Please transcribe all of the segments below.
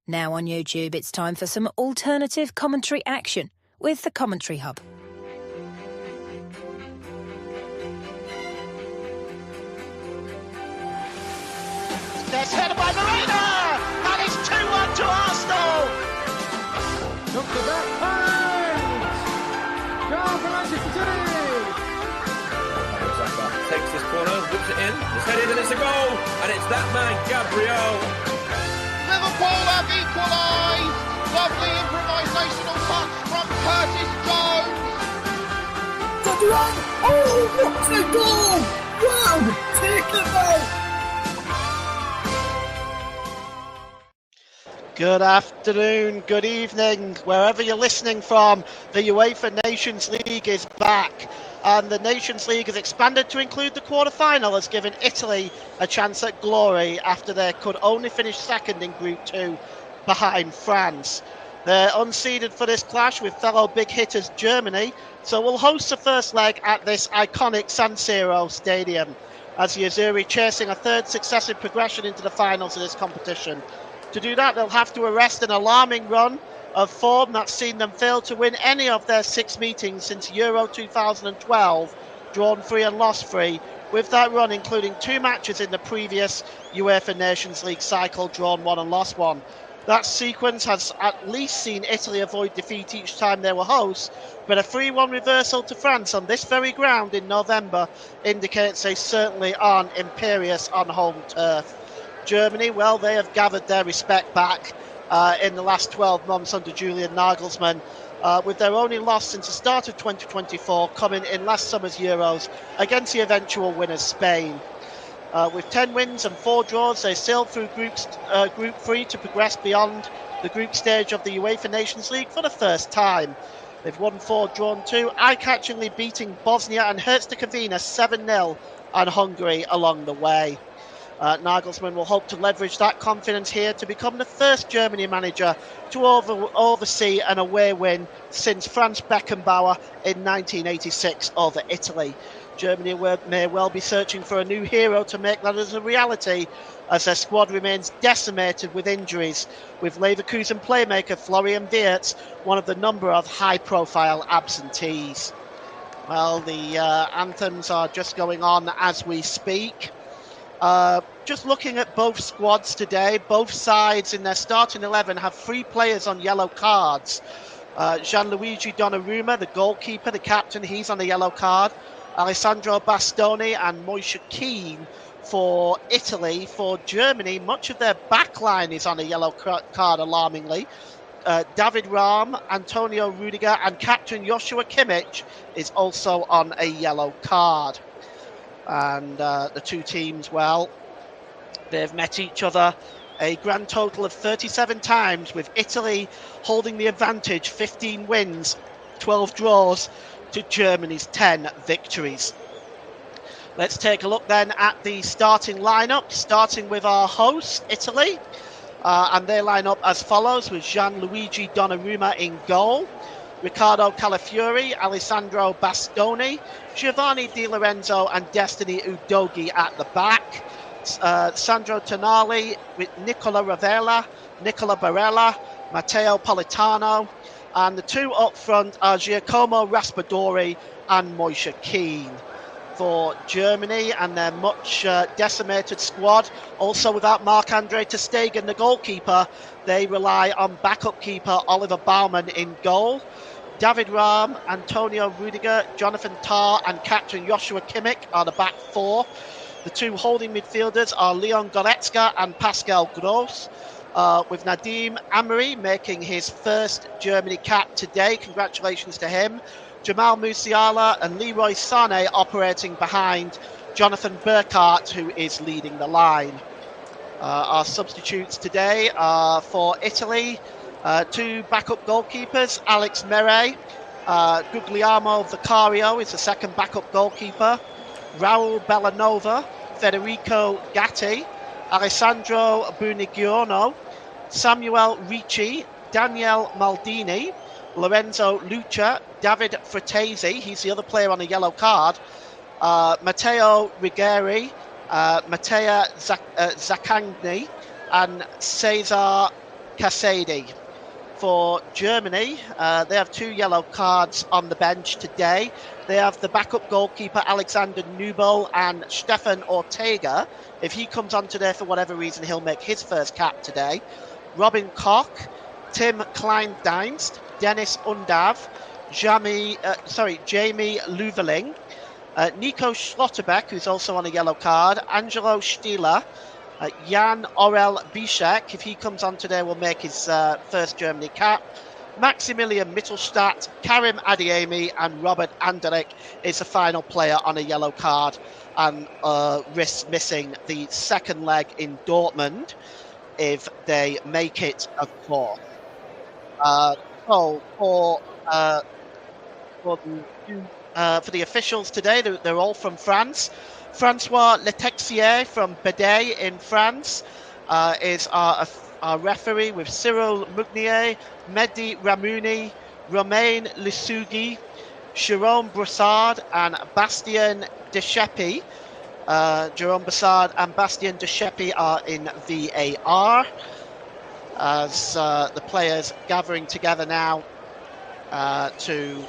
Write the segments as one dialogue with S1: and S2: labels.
S1: Now on YouTube, it's time for some alternative commentary action with the Commentary Hub.
S2: There's headed by Marina, and it's 2-1 to Arsenal.
S3: Look at that pass! Goal for Manchester City!
S4: Takes this corner, whips it in, it's headed and it's a goal, and it's that man, Gabriel.
S2: Liverpool have equalised. Lovely improvisational touch from Curtis Jones.
S5: Oh, what a goal! Wow, take it out!
S2: Good afternoon, good evening, wherever you're listening from. The UEFA Nations League is back, and the Nations League has expanded to include the quarter-final, has given Italy a chance at glory after they could only finish second in Group 2 behind France. They're unseeded for this clash with fellow big hitters Germany, so we'll host the first leg at this iconic San Siro stadium, as the Azzurri chasing a third successive progression into the finals of this competition. To do that, they'll have to arrest an alarming run of form that's seen them fail to win any of their 6 meetings since Euro 2012, drawn 3 and lost 3, with that run including 2 matches in the previous UEFA Nations League cycle, drawn 1 and lost 1. That sequence has at least seen Italy avoid defeat each time they were hosts, but a 3-1 reversal to France on this very ground in November indicates they certainly aren't imperious on home turf. Germany, well, they have gathered their respect back in the last 12 months under Julian Nagelsmann, with their only loss since the start of 2024 coming in last summer's Euros against the eventual winners Spain. With 10 wins and 4 draws, they sailed through Group 3 to progress beyond the group stage of the UEFA Nations League for the first time. They've won 4, drawn 2, eye-catchingly beating Bosnia and Herzegovina 7-0 and Hungary along the way. Nagelsmann will hope to leverage that confidence here to become the first Germany manager to oversee an away win since Franz Beckenbauer in 1986 over Italy. Germany may well be searching for a new hero to make that as a reality, as their squad remains decimated with injuries, with Leverkusen playmaker Florian Wirtz one of the number of high-profile absentees. Well, the anthems are just going on as we speak. Just looking at both squads today, both sides in their starting 11 have 3 players on yellow cards. Gianluigi Donnarumma, the goalkeeper, the captain, he's on a yellow card. Alessandro Bastoni and Moise Kean for Italy. For Germany, much of their backline is on a yellow card, alarmingly. David Raum, Antonio Rudiger and captain Joshua Kimmich is also on a yellow card. And the two teams, well, they've met each other a grand total of 37 times, with Italy holding the advantage, 15 wins, 12 draws to Germany's 10 victories. Let's take a look then at the starting lineup, starting with our host, Italy. And they line up as follows, with Gianluigi Donnarumma in goal, Riccardo Calafiori, Alessandro Bastoni, Giovanni Di Lorenzo and Destiny Udogie at the back. Sandro Tonali with Nicola Ravella, Nicola Barella, Matteo Politano, and the 2 up front are Giacomo Raspadori and Moise Kean. For Germany and their much decimated squad, also without Marc-Andre ter Stegen, the goalkeeper, they rely on backup keeper Oliver Baumann in goal. David Raum, Antonio Rudiger, Jonathan Tah and captain Joshua Kimmich are the back 4. The 2 holding midfielders are Leon Goretzka and Pascal Gross, with Nadim Amri making his first Germany cap today. Congratulations to him. Jamal Musiala and Leroy Sané operating behind Jonathan Burkhardt, who is leading the line. Our substitutes today are for Italy, 2 backup goalkeepers, Alex Mere, Guglielmo Vicario is the second backup goalkeeper, Raul Bellanova, Federico Gatti, Alessandro Bunigiono, Samuel Ricci, Daniel Maldini, Lorenzo Lucia, David Fratesi, he's the other player on a yellow card, Matteo Rigeri, Matteo Zaccagni, and Cesar Kasedi. For Germany, they have 2 yellow cards on the bench today. They have the backup goalkeeper Alexander Nubel and Stefan Ortega. If he comes on today for whatever reason, he'll make his first cap today. Robin Koch, Tim Klein-Dienst, Dennis Undav, Jamie Luveling, Nico Schlotterbeck, who's also on a yellow card, Angelo Stieler, Jan Orel Bischek, if he comes on today, will make his first Germany cap. Maximilian Mittelstadt, Karim Adiemi, and Robert Anderlecht is the final player on a yellow card and risks missing the second leg in Dortmund if they make it, of course. For the officials today, they're all from France. Francois Letexier from Bédet in France is our referee, with Cyril Mugnier, Mehdi Ramouni, Romain Lissougui, Jérôme Broussard, and Bastien Descheppi. Jérôme Broussard and Bastien Descheppi are in VAR as the players gathering together now to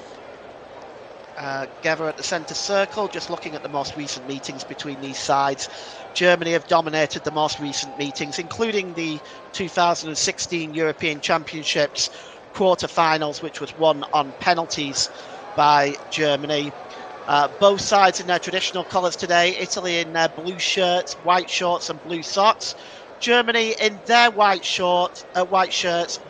S2: gather at the centre circle. Just looking at the most recent meetings between these sides, Germany have dominated the most recent meetings, including the 2016 European Championships quarter-finals, which was won on penalties by Germany. Both sides in their traditional colours today. Italy in their blue shirts, white shorts and blue socks. Germany in their white shirts,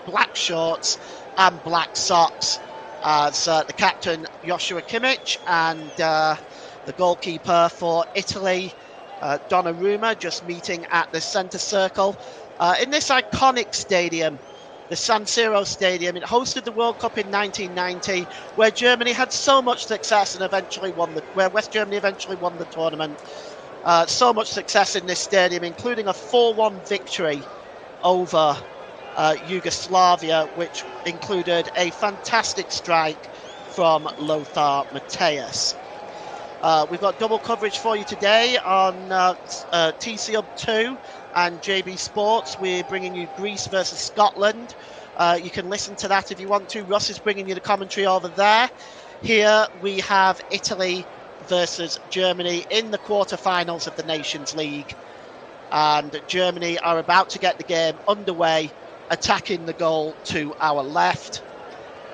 S2: black shorts and black socks, as the captain Joshua Kimmich and the goalkeeper for Italy, Donnarumma, just meeting at the centre circle. In this iconic stadium, the San Siro Stadium, it hosted the World Cup in 1990, where Germany had so much success and where West Germany eventually won the tournament. So much success in this stadium, including a 4-1 victory over Yugoslavia, which included a fantastic strike from Lothar Matthäus. We've got double coverage for you today on TCUB2 and JB Sports. We're bringing you Greece versus Scotland. You can listen to that if you want to. Russ is bringing you the commentary over there. Here we have Italy versus Germany in the quarter-finals of the Nations League. And Germany are about to get the game underway, attacking the goal to our left.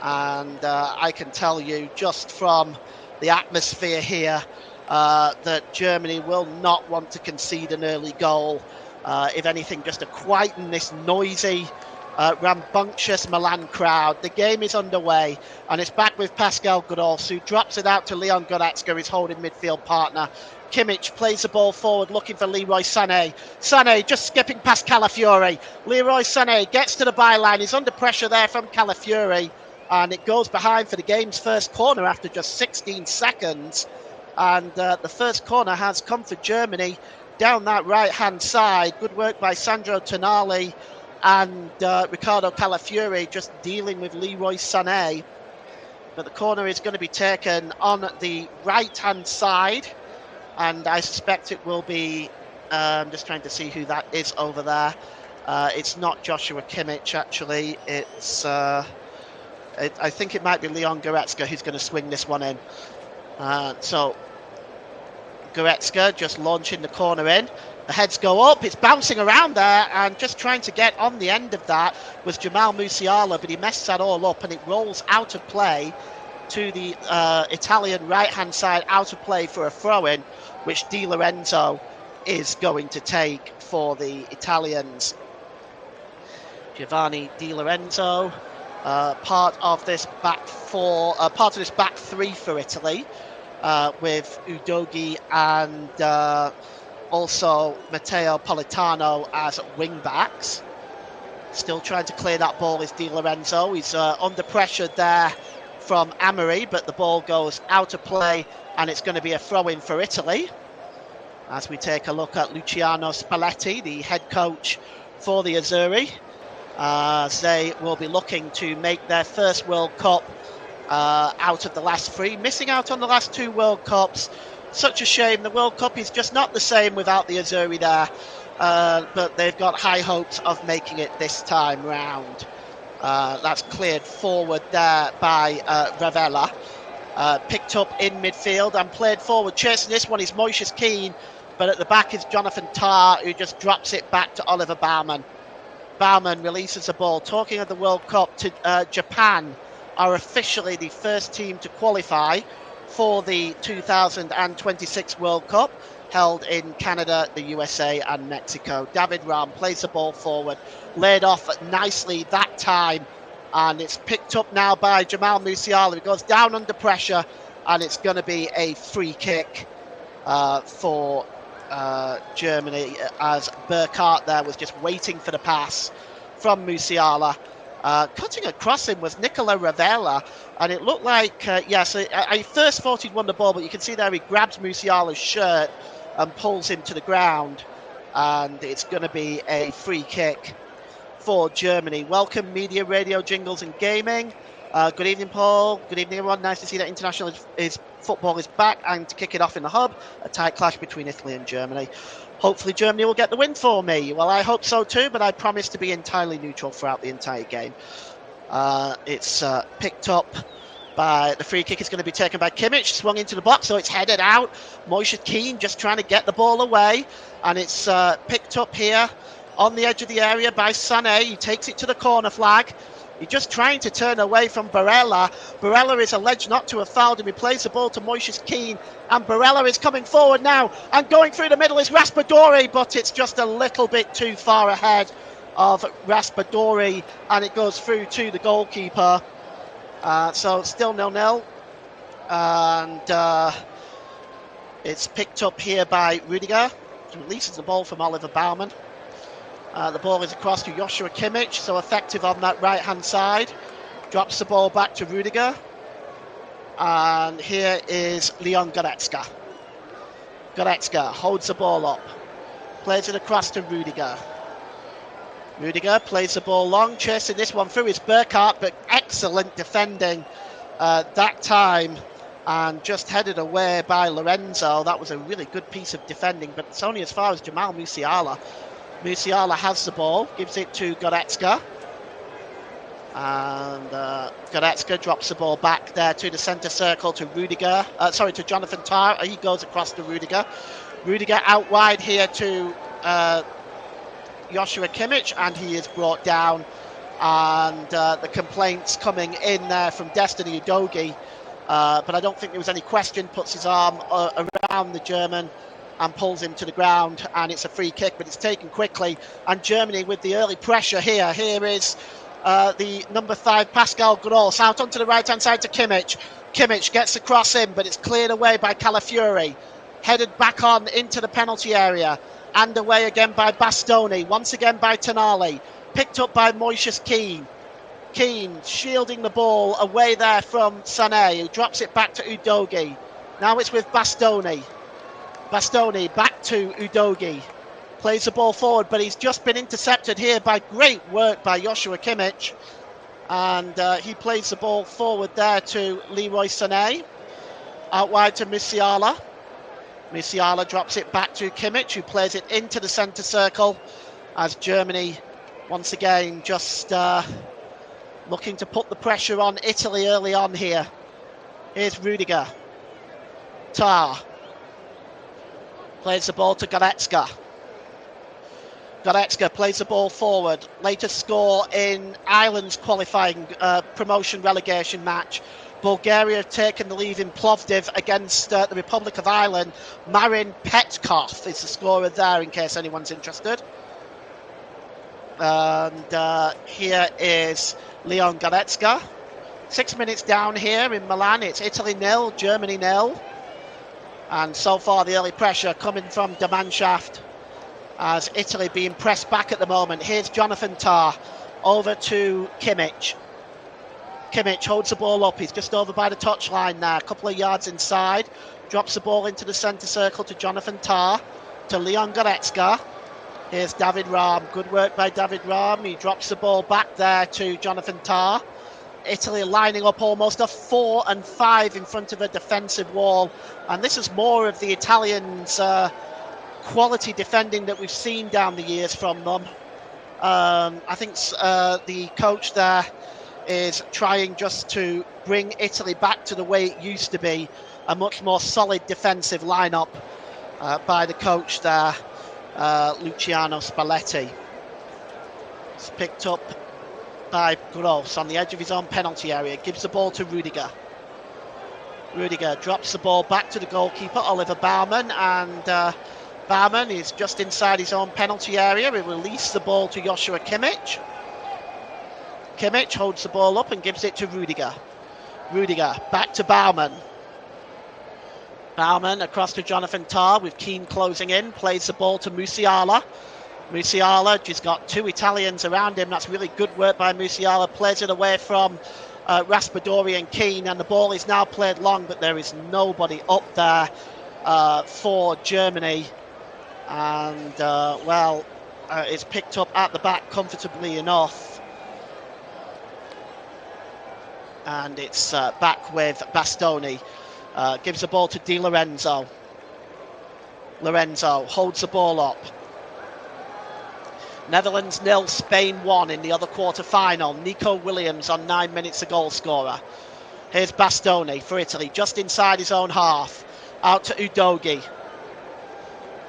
S2: And I can tell you just from the atmosphere here that Germany will not want to concede an early goal. If anything, just to quieten this noisy, rambunctious Milan crowd. The game is underway, and it's back with Pascal Gross, who drops it out to Leon Goretzka, his holding midfield partner. Kimmich plays the ball forward, looking for Leroy Sané. Sané just skipping past Calafiori. Leroy Sané gets to the byline. He's under pressure there from Calafiori, and it goes behind for the game's first corner after just 16 seconds. And the first corner has come for Germany down that right-hand side. Good work by Sandro Tonali and Riccardo Calafiori, just dealing with Leroy Sané. But the corner is going to be taken on the right-hand side, and I suspect it will be, I'm just trying to see who that is over there. It's not Joshua Kimmich, actually. It's I think it might be Leon Goretzka who's going to swing this one in. So Goretzka just launching the corner in. The heads go up, it's bouncing around there, and just trying to get on the end of that was Jamal Musiala, but he messed that all up, and it rolls out of play to the Italian right-hand side, out of play for a throw-in, which Di Lorenzo is going to take for the Italians. Giovanni Di Lorenzo, part of this back three for Italy, with Udogi and also Matteo Politano as wing backs. Still trying to clear that ball is Di Lorenzo. He's under pressure there from Amory, but the ball goes out of play, and it's going to be a throw-in for Italy. As we take a look at Luciano Spalletti, the head coach for the Azzurri, they will be looking to make their first World Cup out of the last three, missing out on the last two World Cups. Such a shame. The World Cup is just not the same without the Azzurri there. but they've got high hopes of making it this time round. That's cleared forward there by Ravella. Picked up in midfield and played forward. Chasing this one is Moises Keane, but at the back is Jonathan Tah, who just drops it back to Oliver Baumann. Baumann releases the ball. Talking of the World Cup, Japan are officially the first team to qualify for the 2026 World Cup, held in Canada, the USA and Mexico. David Raum plays the ball forward, laid off nicely that time, and it's picked up now by Jamal Musiala. It goes down under pressure, and it's going to be a free kick for Germany, as Burkhardt there was just waiting for the pass from Musiala. Cutting across him was Nicola Ravella, and it looked like, I first thought he'd won the ball, but you can see there he grabs Musiala's shirt and pulls him to the ground, and it's going to be a free kick for Germany. Welcome, media, radio, jingles and gaming. Good evening, Paul. Good evening, everyone. Nice to see that international football is back, and to kick it off in the hub, a tight clash between Italy and Germany. Hopefully Germany will get the win for me. Well, I hope so too, but I promise to be entirely neutral throughout the entire game. It's picked up by the free kick is going to be taken by Kimmich, swung into the box, so it's headed out. Moises Keane just trying to get the ball away, and it's picked up here on the edge of the area by Sané. He takes it to the corner flag. He's just trying to turn away from Barella. Barella is alleged not to have fouled him. He plays the ball to Moises Keane, and Barella is coming forward now, and going through the middle is Raspadori, but it's just a little bit too far ahead of Raspadori, and it goes through to the goalkeeper. So still 0-0, and it's picked up here by Rudiger. He releases the ball from Oliver Baumann. The ball is across to Joshua Kimmich, so effective on that right-hand side. Drops the ball back to Rudiger. And here is Leon Goretzka. Goretzka holds the ball up. Plays it across to Rudiger. Rudiger plays the ball long, chasing this one through is Burkhardt, but excellent defending that time, and just headed away by Lorenzo. That was a really good piece of defending, but it's only as far as Jamal Musiala. Musiala has the ball, gives it to Goretzka, and Goretzka drops the ball back there to the centre circle to Rudiger, to Jonathan Tah. He goes across to Rudiger. Rudiger out wide here to Joshua Kimmich, and he is brought down, and the complaints coming in there from Destiny Udogie, but I don't think there was any question. Puts his arm around the German and pulls him to the ground, and it's a free kick, but it's taken quickly, and Germany with the early pressure here. Here is the number 5 Pascal Gross out onto the right hand side to Kimmich. Kimmich gets across him, but it's cleared away by Calafiori. Headed back on into the penalty area, and away again by Bastoni, once again by Tonali, picked up by Moises Keane. Keane shielding the ball away there from Sané, who drops it back to Udogie. Now it's with Bastoni. Bastoni back to Udogie. Plays the ball forward, but he's just been intercepted here by great work by Joshua Kimmich. And he plays the ball forward there to Leroy Sané. Out wide to Musiala. Musiala drops it back to Kimmich, who plays it into the centre circle, as Germany once again just looking to put the pressure on Italy early on here. Here's Rudiger. Tah plays the ball to Goretzka. Goretzka plays the ball forward. Latest score in Ireland's qualifying promotion relegation match. Bulgaria have taken the lead in Plovdiv against the Republic of Ireland. Marin Petkov is the scorer there, in case anyone's interested. And here is Leon Goretzka. 6 minutes down here in Milan. It's Italy 0, Germany 0. And so far the early pressure coming from the Mannschaft, as Italy being pressed back at the moment. Here's Jonathan Tah over to Kimmich. Kimmich holds the ball up. He's just over by the touchline there, a couple of yards inside. Drops the ball into the centre circle to Jonathan Tah, to Leon Goretzka. Here's David Raum. Good work by David Raum. He drops the ball back there to Jonathan Tah. Italy lining up almost a 4 and 5 in front of a defensive wall. And this is more of the Italians' quality defending that we've seen down the years from them. I think the coach there is trying just to bring Italy back to the way it used to be, a much more solid defensive lineup by the coach there, Luciano Spalletti. It's picked up by Gross on the edge of his own penalty area, gives the ball to Rudiger. Rudiger drops the ball back to the goalkeeper, Oliver Baumann, and Baumann is just inside his own penalty area. He releases the ball to Joshua Kimmich. Kimmich holds the ball up and gives it to Rudiger. Rudiger back to Baumann. Baumann across to Jonathan Tah with Keane closing in, plays the ball to Musiala. Musiala just got two Italians around him. That's really good work by Musiala. Plays it away from Raspadori and Keane, and the ball is now played long, but there is nobody up there for Germany. And, it's picked up at the back comfortably enough. And it's back with Bastoni. Gives the ball to Di Lorenzo. Lorenzo holds the ball up. Netherlands 0, Spain 1 in the other quarter-final. Nico Williams on 9 minutes, a goal scorer. Here's Bastoni for Italy, just inside his own half. Out to Udogi.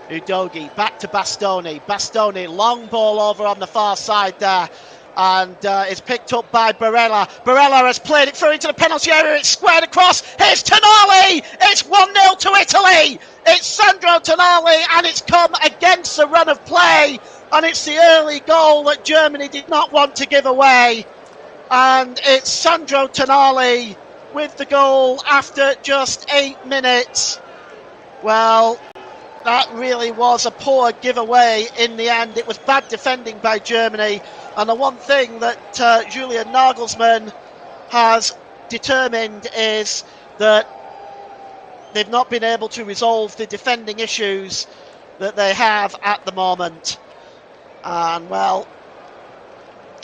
S2: Udogi back to Bastoni. Bastoni, long ball over on the far side there. And it's picked up by Barella. Barella has played it through into the penalty area. It's squared across. Here's Tonali. It's 1-0 to Italy. It's Sandro Tonali, and it's come against the run of play. And it's the early goal that Germany did not want to give away. And it's Sandro Tonali with the goal after just 8 minutes. Well, that really was a poor giveaway in the end. It was bad defending by Germany. And the one thing that Julian Nagelsmann has determined is that they've not been able to resolve the defending issues that they have at the moment. And, well,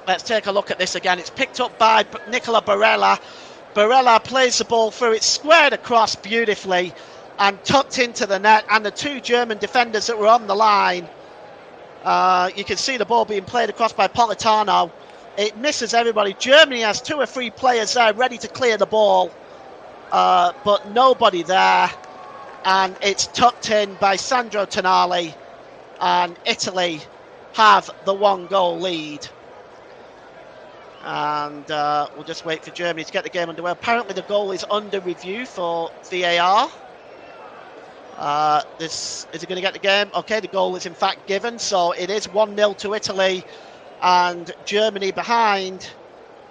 S2: let's take a look at this again. It's picked up by Nicola Barella. Barella plays the ball through. It's squared across beautifully and tucked into the net. And the two German defenders that were on the line, you can see the ball being played across by Politano. It misses everybody. Germany has 2 or 3 players there ready to clear the ball, but nobody there. And it's tucked in by Sandro Tonali. And Italy have the 1-goal lead. And we'll just wait for Germany to get the game underway. Apparently the goal is under review for VAR. Is it going to get the game? Okay, the goal is in fact given, so it is 1-0 to Italy, and Germany behind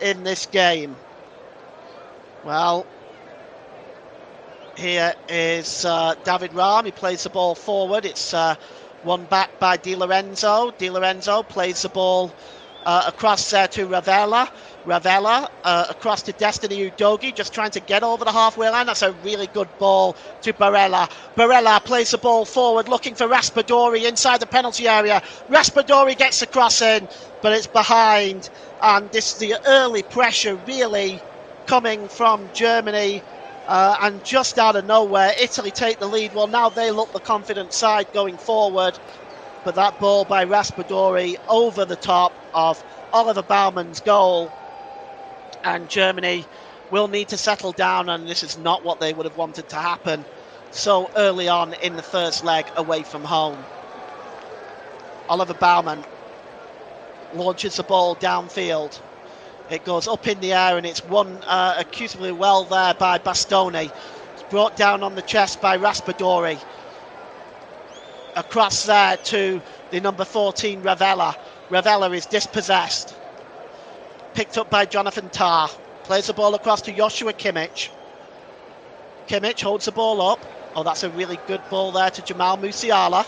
S2: in this game. Well, here is David Raum. He plays the ball forward. It's won back by Di Lorenzo. Di Lorenzo plays the ball across there to Ravella. Ravella across to Destiny Udogi, just trying to get over the halfway line. That's a really good ball to Barella. Barella plays the ball forward, looking for Raspadori inside the penalty area. Raspadori gets the cross in, but it's behind. And this is the early pressure really coming from Germany. And just out of nowhere, Italy take the lead. Well, now they look the confident side going forward. But that ball by Raspadori over the top of Oliver Baumann's goal. And Germany will need to settle down, and this is not what they would have wanted to happen so early on in the first leg away from home. Oliver Baumann launches the ball downfield. It goes up in the air, and it's won accusably well there by Bastoni. It's brought down on the chest by Raspadori. Across there to the number 14, Ravella. Ravella is dispossessed. Picked up by Jonathan Tah. Plays the ball across to Joshua Kimmich. Kimmich holds the ball up. Oh, that's a really good ball there to Jamal Musiala.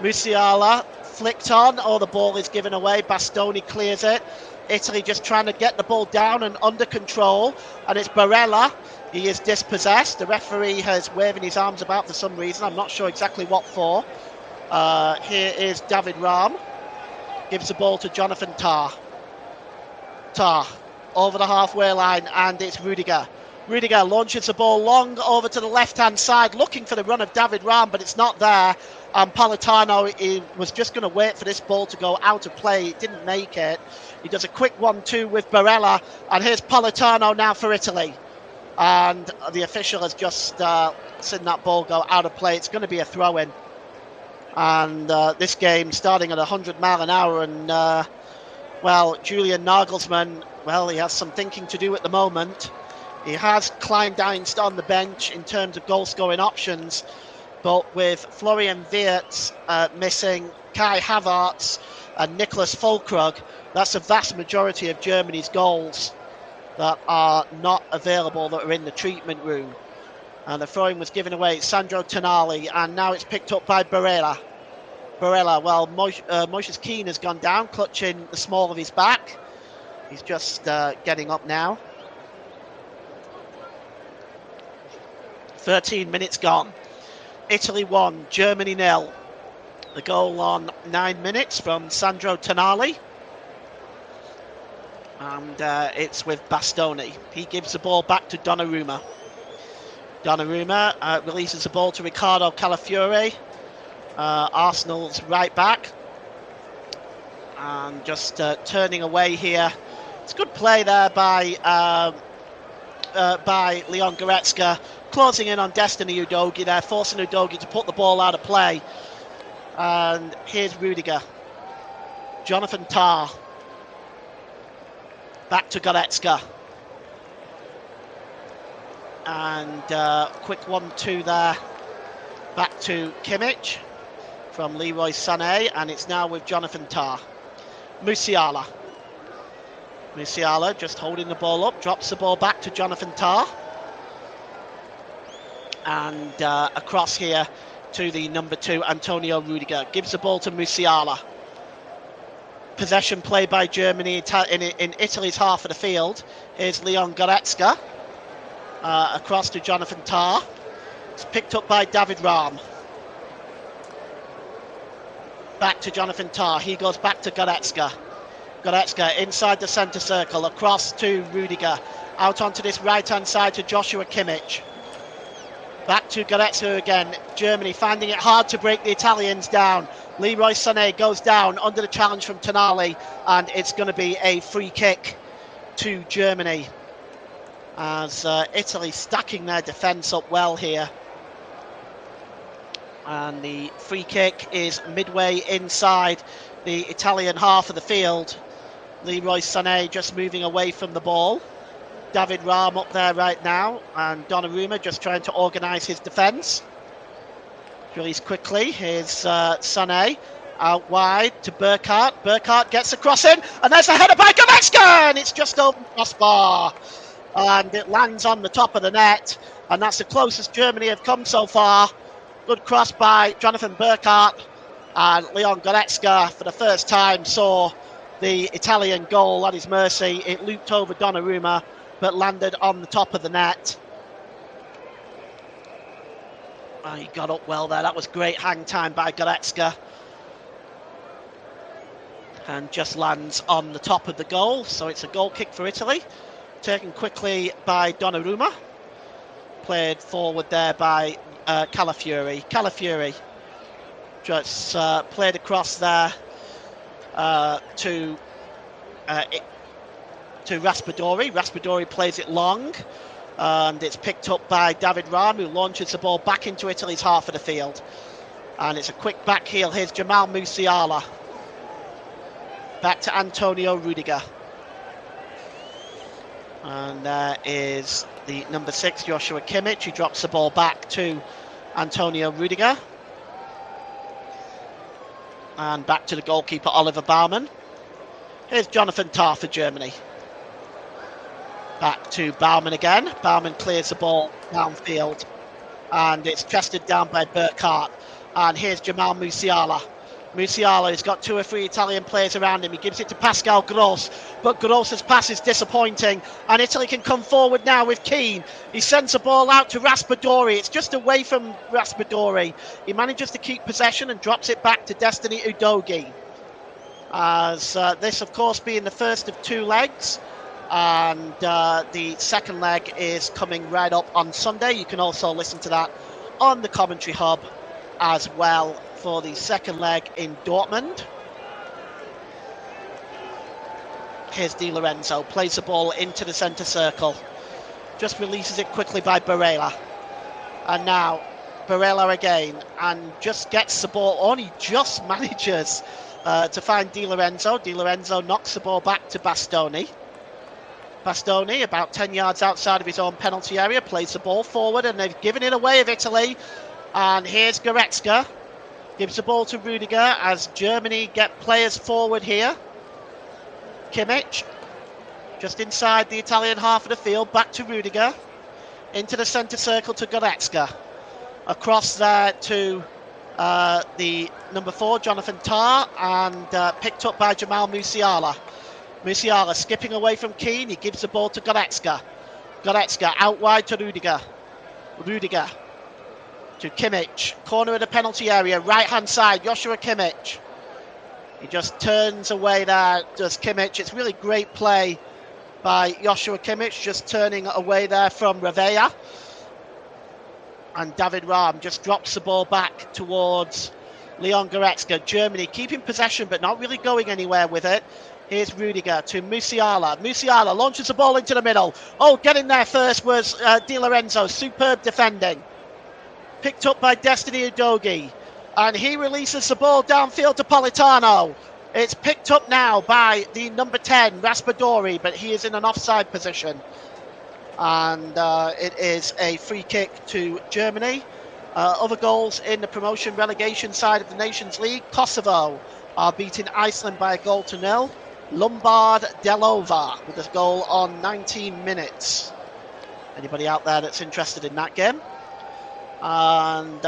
S2: Musiala flicked on. Oh, the ball is given away. Bastoni clears it. Italy just trying to get the ball down and under control. And it's Barella. He is dispossessed. The referee has waving his arms about for some reason. I'm not sure exactly what for. Here is David Raum. Gives the ball to Jonathan Tah. Tah over the halfway line, and it's Rudiger. Rudiger launches the ball long over to the left-hand side, looking for the run of David Rahm, but it's not there. And Politano, he was just going to wait for this ball to go out of play. It didn't make it. He does a quick 1-2 with Barella, and here's Politano now for Italy. And the official has just seen that ball go out of play. It's going to be a throw-in. And this game starting at 100 mile an hour, and well, Julian Nagelsmann, well, he has some thinking to do at the moment. He has climbed down on the bench in terms of goal-scoring options, but with Florian Wirtz missing, Kai Havertz and Nicholas Füllkrug, that's a vast majority of Germany's goals that are not available, that are in the treatment room. And the throwing was given away. Sandro Tonali, and now it's picked up by Barella. Well, Moises Keane has gone down, clutching the small of his back. He's just getting up now. 13 minutes gone. Italy 1, Germany 0. The goal on 9 minutes from Sandro Tonali. And it's with Bastoni. He gives the ball back to Donnarumma. Donnarumma releases the ball to Riccardo Calafiore, Arsenal's right back. And just turning away here. It's good play there by Leon Goretzka, closing in on Destiny Udogie there, forcing Udogie to put the ball out of play. And here's Rudiger. Jonathan Tah. Back to Goretzka. And quick 1-2 there. Back to Kimmich from Leroy Sané, and it's now with Jonathan Tah. Musiala just holding the ball up, drops the ball back to Jonathan Tah. And across here to the number 2, Antonio Rudiger. Gives the ball to Musiala. Possession play by Germany in Italy's half of the field. Here's Leon Goretzka. Across to Jonathan Tah. It's picked up by David Rahm. Back to Jonathan Tah. He goes back to Goretzka. Goretzka inside the centre circle. Across to Rudiger. Out onto this right-hand side to Joshua Kimmich. Back to Goretzka again. Germany finding it hard to break the Italians down. Leroy Sané goes down under the challenge from Tonali, and it's going to be a free kick to Germany. As Italy stacking their defence up well here. And the free kick is midway inside the Italian half of the field. Leroy Sané just moving away from the ball. David Rahm up there right now, and Donnarumma just trying to organise his defence. Release quickly. Here's Sané out wide to Burkhardt. Burkhardt gets a cross in, and there's a header by Goretzka, and it's just over the crossbar. And it lands on the top of the net, and that's the closest Germany have come so far. Good cross by Jonathan Burkhardt, and Leon Goretzka for the first time saw the Italian goal at his mercy. It looped over Donnarumma, but landed on the top of the net. Oh, he got up well there. That was great hang time by Goretzka. And just lands on the top of the goal. So it's a goal kick for Italy. Taken quickly by Donnarumma. Played forward there by Calafiore. Calafiore just played across there to Raspadori. Raspadori plays it long, and it's picked up by David Rahm, who launches the ball back into Italy's half of the field. And it's a quick back heel. Here's Jamal Musiala. Back to Antonio Rudiger. And there is the number 6, Joshua Kimmich. He drops the ball back to Antonio Rudiger. And back to the goalkeeper, Oliver Baumann. Here's Jonathan Tah for Germany. Back to Baumann again. Baumann clears the ball downfield. And it's chested down by Burkhardt. And here's Jamal Musiala. Musiala has got 2 or 3 Italian players around him. He gives it to Pascal Gross, but Gross's pass is disappointing, and Italy can come forward now with Keane. He sends the ball out to Raspadori. It's just away from Raspadori. He manages to keep possession and drops it back to Destiny Udogie. As this, of course, being the first of 2 legs, And the second leg is coming right up on Sunday. You can also listen to that on the commentary hub as well for the second leg in Dortmund. Here's Di Lorenzo, plays the ball into the centre circle. Just releases it quickly by Barella. And now Barella again, and just gets the ball on. He just manages to find Di Lorenzo. Di Lorenzo knocks the ball back to Bastoni. Bastoni, about 10 yards outside of his own penalty area, plays the ball forward, and they've given it away of Italy. And here's Goretzka. Gives the ball to Rudiger as Germany get players forward here. Kimmich, just inside the Italian half of the field, back to Rudiger. Into the centre circle to Goretzka. Across there to the number 4, Jonathan Tah, and picked up by Jamal Musiala. Musiala skipping away from Keane. He gives the ball to Goretzka. Goretzka out wide to Rudiger. Rudiger to Kimmich. Corner of the penalty area, right-hand side, Joshua Kimmich. He just turns away there, does Kimmich. It's really great play by Joshua Kimmich, just turning away there from Ravea. And David Rahm just drops the ball back towards Leon Goretzka. Germany keeping possession but not really going anywhere with it. Here's Rudiger to Musiala. Musiala launches the ball into the middle. Oh, getting there first was Di Lorenzo. Superb defending. Picked up by Destiny Udogie. And he releases the ball downfield to Politano. It's picked up now by the number 10, Raspadori, but he is in an offside position. And it is a free kick to Germany. Other goals in the promotion relegation side of the Nations League. Kosovo are beating Iceland by a 1-0. Lombard Delova with a goal on 19 minutes. Anybody out there that's interested in that game? And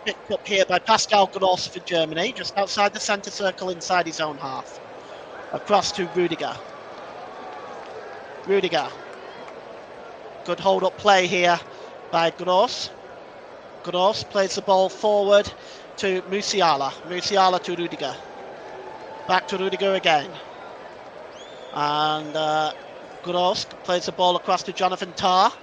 S2: picked up here by Pascal Gross for Germany, just outside the centre circle inside his own half. Across to Rudiger. Rudiger. Good hold-up play here by Gross. Gross plays the ball forward to Musiala. Musiala to Rudiger. Back to Rudiger again. And Gross plays the ball across to Jonathan Tah.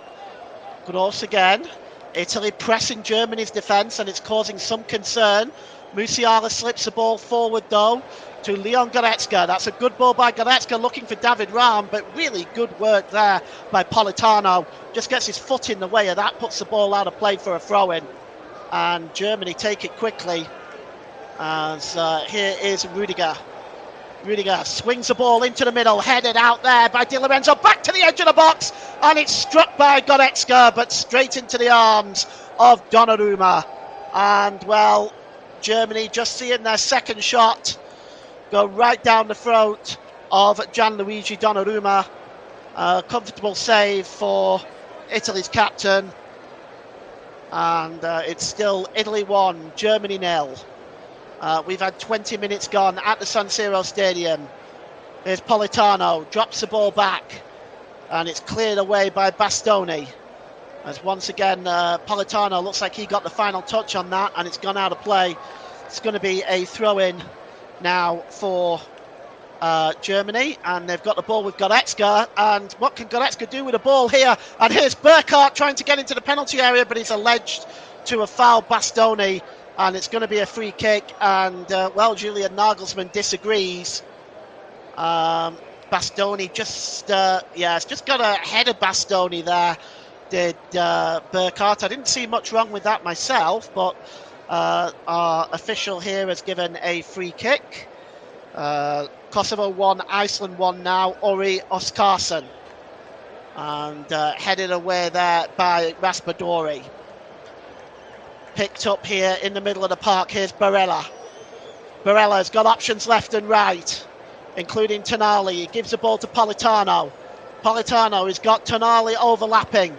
S2: Gross again. Italy pressing Germany's defence, and it's causing some concern. Musiala slips the ball forward though to Leon Goretzka. That's a good ball by Goretzka, looking for David Rahm, but really good work there by Politano. Just gets his foot in the way of that, puts the ball out of play for a throw-in. And Germany take it quickly as here is Rudiger. Rudiger swings the ball into the middle, headed out there by Di Lorenzo, back to the edge of the box, and it's struck by Goretzka, but straight into the arms of Donnarumma. And, well, Germany just seeing their second shot go right down the throat of Gianluigi Donnarumma. Comfortable save for Italy's captain. And it's still Italy 1, Germany 0. We've had 20 minutes gone at the San Siro Stadium. Here's Politano, drops the ball back, and it's cleared away by Bastoni. As once again, Politano looks like he got the final touch on that, and it's gone out of play. It's going to be a throw-in now for Germany, and they've got the ball with Goretzka. And what can Goretzka do with the ball here? And here's Burkhardt trying to get into the penalty area, but he's alleged to have fouled Bastoni. And it's going to be a free kick, and well, Julian Nagelsmann disagrees. Bastoni just, it's just got ahead of Bastoni there, did Burkhardt. I didn't see much wrong with that myself, but our official here has given a free kick. Kosovo 1, Iceland 1 now, Uri Oskarsson. And headed away there by Raspadori. Picked up here in the middle of the park. Here's Barella. Barella's got options left and right, including Tonali. He gives the ball to Politano. Politano has got Tonali overlapping.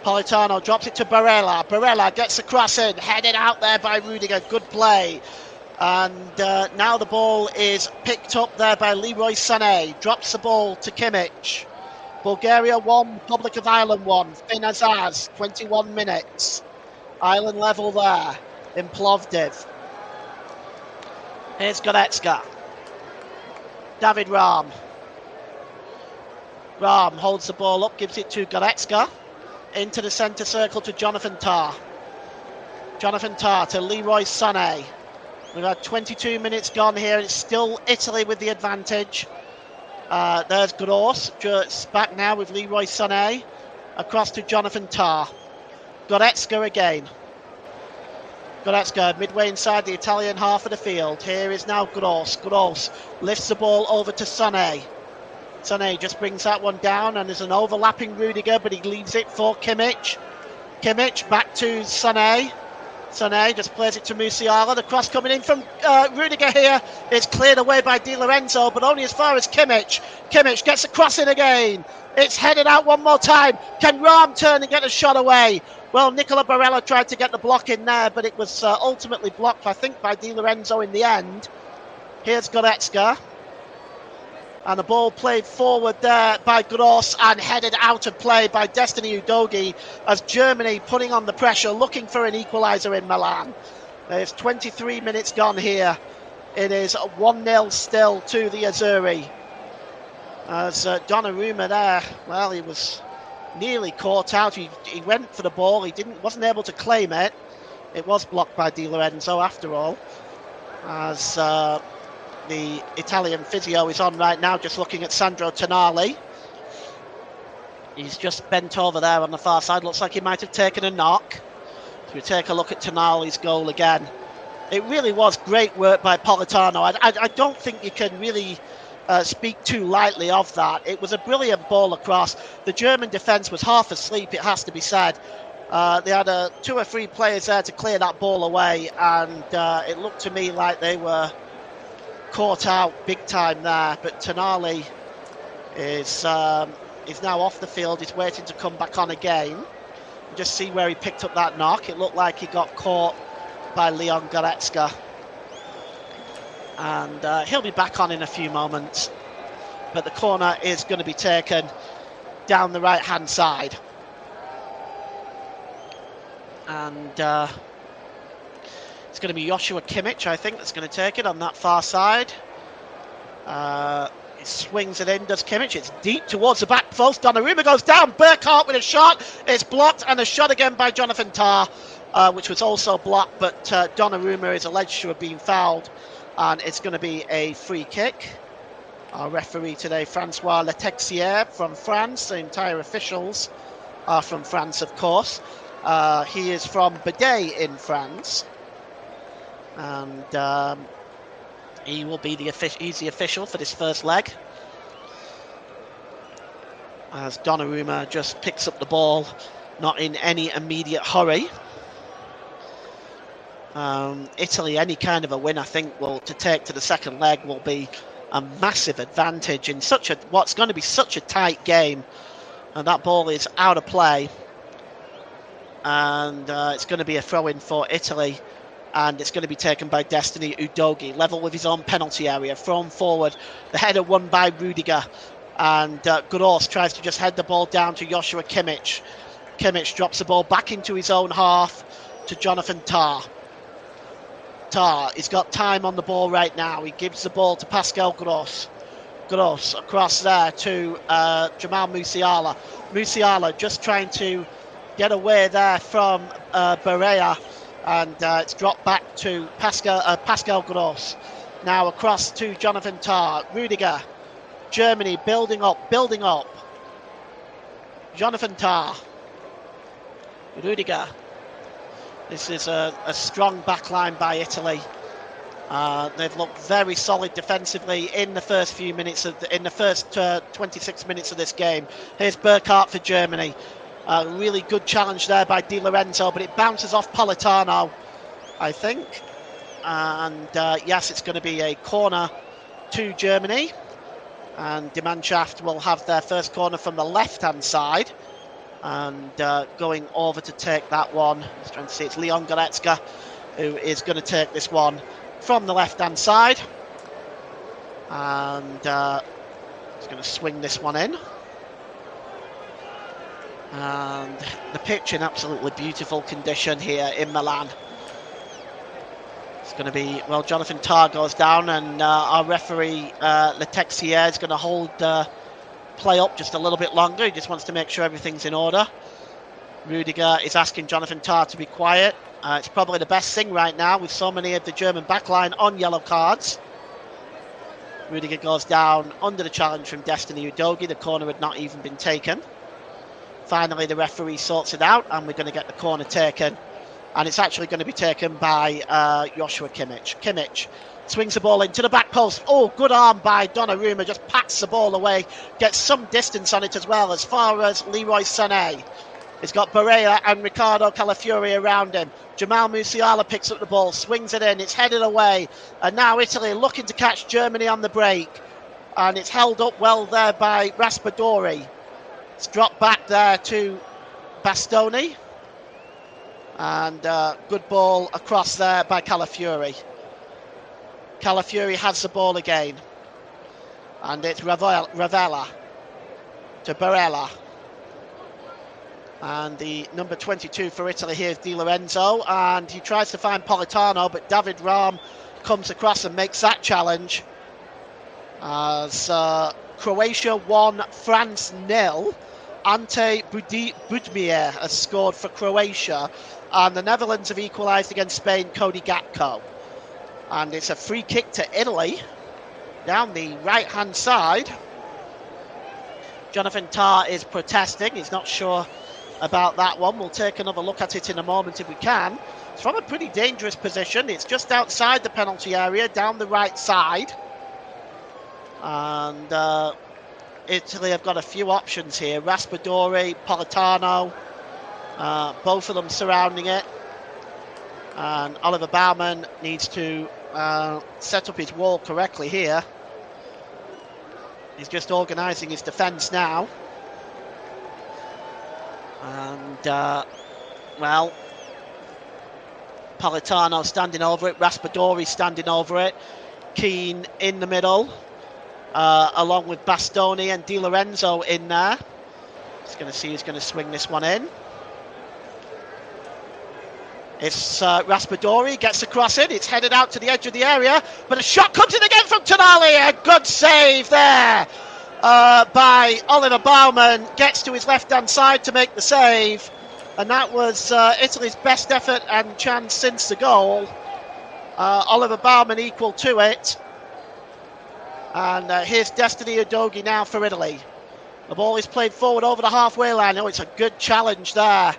S2: Politano drops it to Barella. Barella gets the cross in, headed out there by Rudiger. Good play. And now the ball is picked up there by Leroy Sané. Drops the ball to Kimmich. Bulgaria 1, Republic of Ireland 1. Finn Azaz, 21 minutes. Ireland level there in Plovdiv. Here's Goretzka. David Rahm. Ram holds the ball up, gives it to Goretzka. Into the centre circle to Jonathan Tah. Jonathan Tah to Leroy Sané. We've had 22 minutes gone here. It's still Italy with the advantage. There's Gross, just back now with Leroy Sané. Across to Jonathan Tah. Goretzka again. Goretzka midway inside the Italian half of the field. Here is now Gross. Gross lifts the ball over to Sané. Sané just brings that one down, and there's an overlapping Rudiger, but he leaves it for Kimmich. Kimmich back to Sané. Sané just plays it to Musiala. The cross coming in from Rudiger here. It's cleared away by Di Lorenzo, but only as far as Kimmich. Kimmich gets the cross in again. It's headed out one more time. Can Ram turn and get a shot away? Well, Nicola Barella tried to get the block in there, but it was ultimately blocked, I think, by Di Lorenzo in the end. Here's Goretzka. And the ball played forward there by Gross and headed out of play by Destiny Udogie as Germany putting on the pressure, looking for an equaliser in Milan. There's 23 minutes gone here. It is 1-0 still to the Azzurri. As Donnarumma there, well, he was nearly caught out. He went for the ball. He wasn't able to claim it. It was blocked by Di Lorenzo after all. As the Italian physio is on right now, just looking at Sandro Tonali. He's just bent over there on the far side. Looks like he might have taken a knock. So we take a look at Tonali's goal again. It really was great work by Politano. I don't think you can really speak too lightly of that. It was a brilliant ball across. The German defence was half asleep, it has to be said. They had 2 or 3 players there to clear that ball away, and it looked to me like they were caught out big time there. But Tonali is now off the field. He's waiting to come back on again. Just see where he picked up that knock. It looked like he got caught by Leon Goretzka. And he'll be back on in a few moments. But the corner is going to be taken down the right-hand side. And it's going to be Joshua Kimmich, I think, that's going to take it on that far side. He swings it in, does Kimmich. It's deep towards the back post. Donnarumma goes down. Burkhardt with a shot. It's blocked, and a shot again by Jonathan Tah, which was also blocked. But Donnarumma is alleged to have been fouled, and it's going to be a free kick. Our referee today, Francois Letexier from France. The entire officials are from France, of course. He is from Bidet in France. And he will be he's the official for this first leg. As Donnarumma just picks up the ball, not in any immediate hurry. Italy, any kind of a win, I think, to take to the second leg will be a massive advantage in what's going to be such a tight game. And that ball is out of play. And it's going to be a throw-in for Italy. And it's going to be taken by Destiny Udogie, level with his own penalty area, thrown forward. The header won by Rudiger. And Gross tries to just head the ball down to Joshua Kimmich. Kimmich drops the ball back into his own half to Jonathan Tah. Tah, he's got time on the ball right now. He gives the ball to Pascal Gross. Gross across there to Jamal Musiala. Musiala just trying to get away there from Berea. And it's dropped back to Pascal Gross. Now across to Jonathan Tah. Rudiger. Germany building up. Jonathan Tah. Rudiger. This is a strong back line by Italy. They've looked very solid defensively in the first few minutes in the first 26 minutes of this game. Here's Burkhardt for Germany. A really good challenge there by Di Lorenzo, but it bounces off Politano, I think. And yes, it's going to be a corner to Germany. And Die Mannschaft will have their first corner from the left-hand side. And going over to take that one, I was trying to see, it's Leon Goretzka who is going to take this one from the left-hand side. And he's going to swing this one in. And the pitch in absolutely beautiful condition here in Milan. It's going to be, well, Jonathan Tah goes down, and our referee Letexier is going to hold the play up just a little bit longer. He just wants to make sure everything's in order. Rudiger is asking Jonathan Tah to be quiet. It's probably the best thing right now with so many of the German backline on yellow cards. Rudiger goes down under the challenge from Destiny Udogie. The corner had not even been taken. Finally, the referee sorts it out, and we're going to get the corner taken. And it's actually going to be taken by Joshua Kimmich. Kimmich swings the ball into the back post. Oh, good arm by Donnarumma. Just pats the ball away. Gets some distance on it as well, as far as Leroy Sané. He's got Barella and Riccardo Calafiori around him. Jamal Musiala picks up the ball, swings it in. It's headed away. And now Italy looking to catch Germany on the break. And it's held up well there by Raspadori. It's dropped back there to Bastoni. And good ball across there by Calafiori. Calafiori has the ball again. And it's Ravella to Barella. And the number 22 for Italy here is Di Lorenzo. And he tries to find Politano, but David Raum comes across and makes that challenge. As Croatia 1, France 0. Ante Budimir has scored for Croatia. And the Netherlands have equalised against Spain, Cody Gakpo. And it's a free kick to Italy down the right-hand side. Jonathan Tah is protesting. He's not sure about that one. We'll take another look at it in a moment if we can. It's from a pretty dangerous position. It's just outside the penalty area, down the right side. And Italy have got a few options here. Raspadori, Politano, both of them surrounding it. And Oliver Baumann needs to set up his wall correctly here. He's just organising his defence now. And, well, Politano standing over it, Raspadori standing over it, Keane in the middle, along with Bastoni and Di Lorenzo in there. Just going to see who's going to swing this one in. It's Raspadori, gets the cross in, it's headed out to the edge of the area, but a shot comes in again from Tonali, a good save there. By Oliver Baumann, gets to his left-hand side to make the save, and that was Italy's best effort and chance since the goal. Oliver Baumann equal to it, and here's Destiny Udogie now for Italy. The ball is played forward over the halfway line. Oh, it's a good challenge there,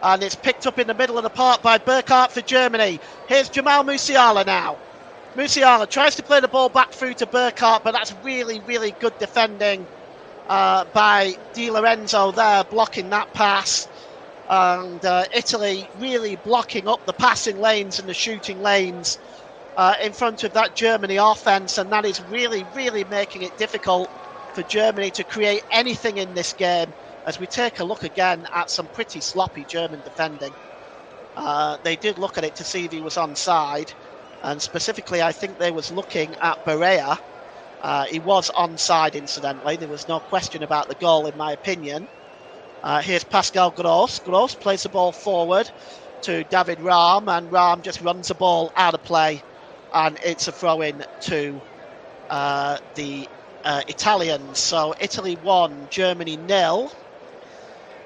S2: and it's picked up in the middle of the park by Burkhardt for Germany. Here's Jamal Musiala now. Musiala tries to play the ball back through to Burkhardt, but that's really, really good defending by Di Lorenzo there, blocking that pass. And Italy really blocking up the passing lanes and the shooting lanes in front of that Germany offence, and that is really, really making it difficult for Germany to create anything in this game, as we take a look again at some pretty sloppy German defending. They did look at it to see if he was onside. And specifically, I think they was looking at Barella. He was onside, incidentally. There was no question about the goal, in my opinion. Here's Pascal Gross. Gross plays the ball forward to David Raum, and Raum just runs the ball out of play. And it's a throw-in to the Italians. So Italy 1, Germany 0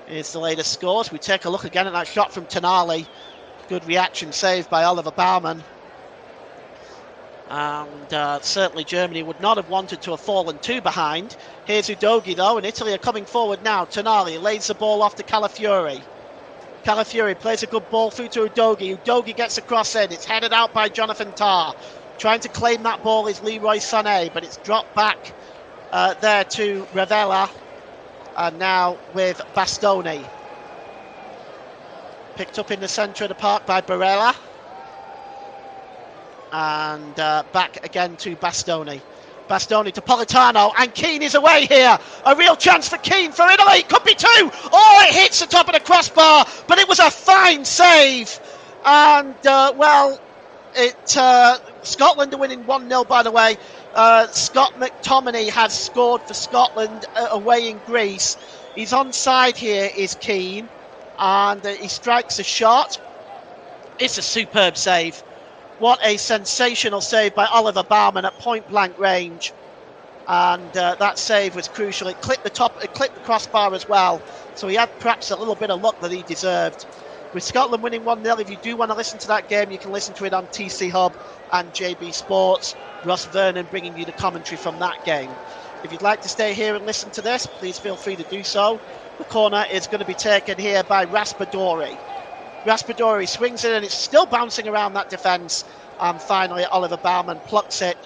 S2: is the latest scores. We take a look again at that shot from Tonali. Good reaction save by Oliver Baumann. And certainly Germany would not have wanted to have fallen 2 behind. Here's Udogie though, and Italy are coming forward now. Tonali lays the ball off to Calafiori. Calafiori plays a good ball through to Udogie. Udogie gets a cross in. It's headed out by Jonathan Tah. Trying to claim that ball is Leroy Sané, but it's dropped back there to Ravella. And now with Bastoni. Picked up in the centre of the park by Barella. And back again to Bastoni. Bastoni to Politano, and Keane is away here. A real chance for Keane for Italy. Could be 2. Oh, it hits the top of the crossbar, but it was a fine save. And, well, Scotland are winning 1-0, by the way. Scott McTominay has scored for Scotland away in Greece. He's onside here, is Keane, and he strikes a shot. It's a superb save. What a sensational save by Oliver Baumann at point-blank range. and that save was crucial. It clipped the crossbar as well, so he had perhaps a little bit of luck that he deserved. With Scotland winning 1-0, if you do want to listen to that game, you can listen to it on TC Hub and JB Sports. Ross Vernon bringing you the commentary from that game. If you'd like to stay here and listen to this, please feel free to do so. The corner is going to be taken here by Raspadori. Raspadori swings it, and it's still bouncing around that defence. And finally, Oliver Baumann plucks it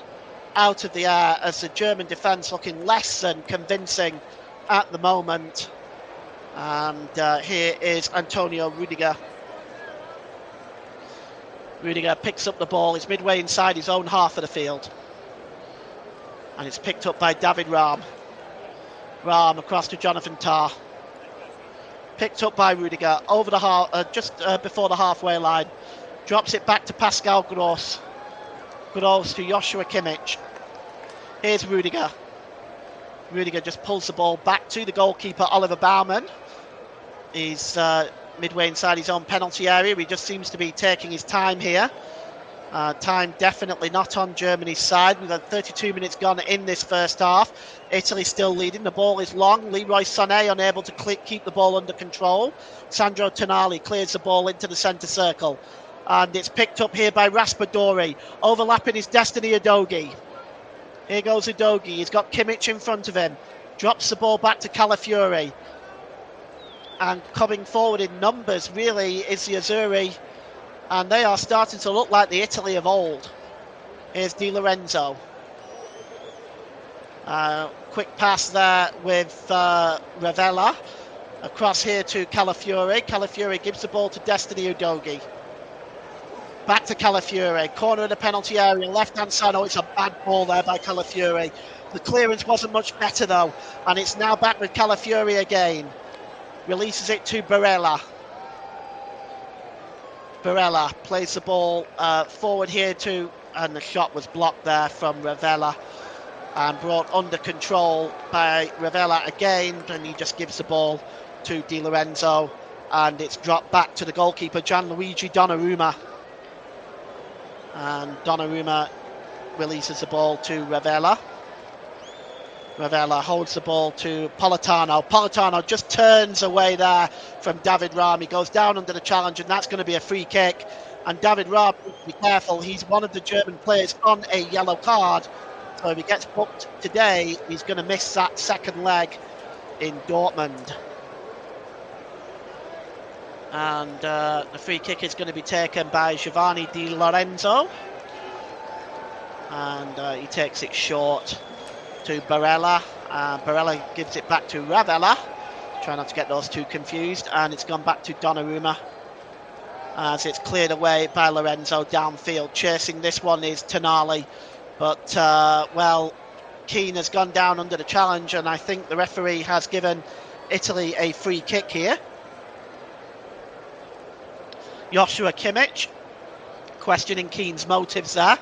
S2: out of the air as the German defence looking less than convincing at the moment. And here is Antonio Rudiger. Rudiger picks up the ball. He's midway inside his own half of the field. And it's picked up by David Rahm. Rahm across to Jonathan Tah. Picked up by Rudiger over the just before the halfway line. Drops it back to Pascal Gross. Gross to Joshua Kimmich. Here's Rudiger. Rudiger just pulls the ball back to the goalkeeper, Oliver Baumann. He's midway inside his own penalty area. He just seems to be taking his time here. Time definitely not on Germany's side. We've had 32 minutes gone in this first half. Italy still leading. The ball is long. Leroy Sané unable to keep the ball under control. Sandro Tonali clears the ball into the centre circle. And it's picked up here by Raspadori. Overlapping is Destiny Udogie. Here goes Udogie. He's got Kimmich in front of him. Drops the ball back to Calafiori. And coming forward in numbers really is the Azzurri. And they are starting to look like the Italy of old. Here's Di Lorenzo. Quick pass there with Ravella. Across here to Calafiori. Calafiori gives the ball to Destiny Udogie. Back to Calafiori. Corner of the penalty area. Left-hand side. Oh, it's a bad ball there by Calafiori. The clearance wasn't much better though. And it's now back with Calafiori again. Releases it to Barella. Barella plays the ball forward here to, and the shot was blocked there from Ravella and brought under control by Ravella again, and he just gives the ball to Di Lorenzo, and it's dropped back to the goalkeeper Gianluigi Donnarumma, and Donnarumma releases the ball to Ravella. Ravella holds the ball to Politano. Politano just turns away there from David Rahm. He goes down under the challenge, and that's going to be a free kick. And David Rahm, be careful, he's one of the German players on a yellow card. So if he gets booked today, he's going to miss that second leg in Dortmund. And the free kick is going to be taken by Giovanni Di Lorenzo. And he takes it short to Barella. Barella gives it back to Ravella. Try not to get those two confused. And it's gone back to Donnarumma as it's cleared away by Lorenzo downfield. Chasing this one is Tonali. But, well, Keane has gone down under the challenge, and I think the referee has given Italy a free kick here. Joshua Kimmich questioning Keane's motives there.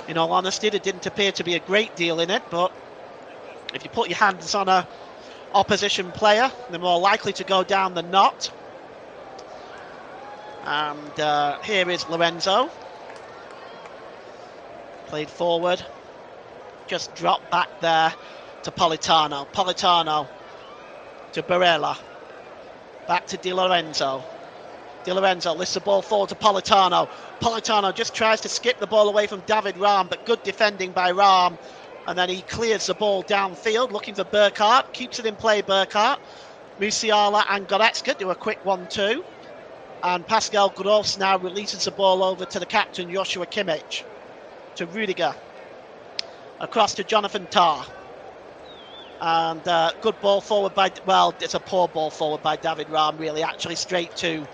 S2: In all honesty, there didn't appear to be a great deal in it, but if you put your hands on a opposition player, they're more likely to go down than not. And here is Lorenzo. Played forward. Just dropped back there to Politano. Politano to Barella. Back to Di Lorenzo. Di Lorenzo lifts the ball forward to Politano. Politano just tries to skip the ball away from David Rahm, but good defending by Rahm. And then he clears the ball downfield, looking for Burkhardt. Keeps it in play, Burkhardt. Musiala and Goretzka do a quick 1-2. And Pascal Gross now releases the ball over to the captain, Joshua Kimmich. To Rudiger. Across to Jonathan Tah. And good ball forward by, well, it's a poor ball forward by David Rahm, really, actually straight to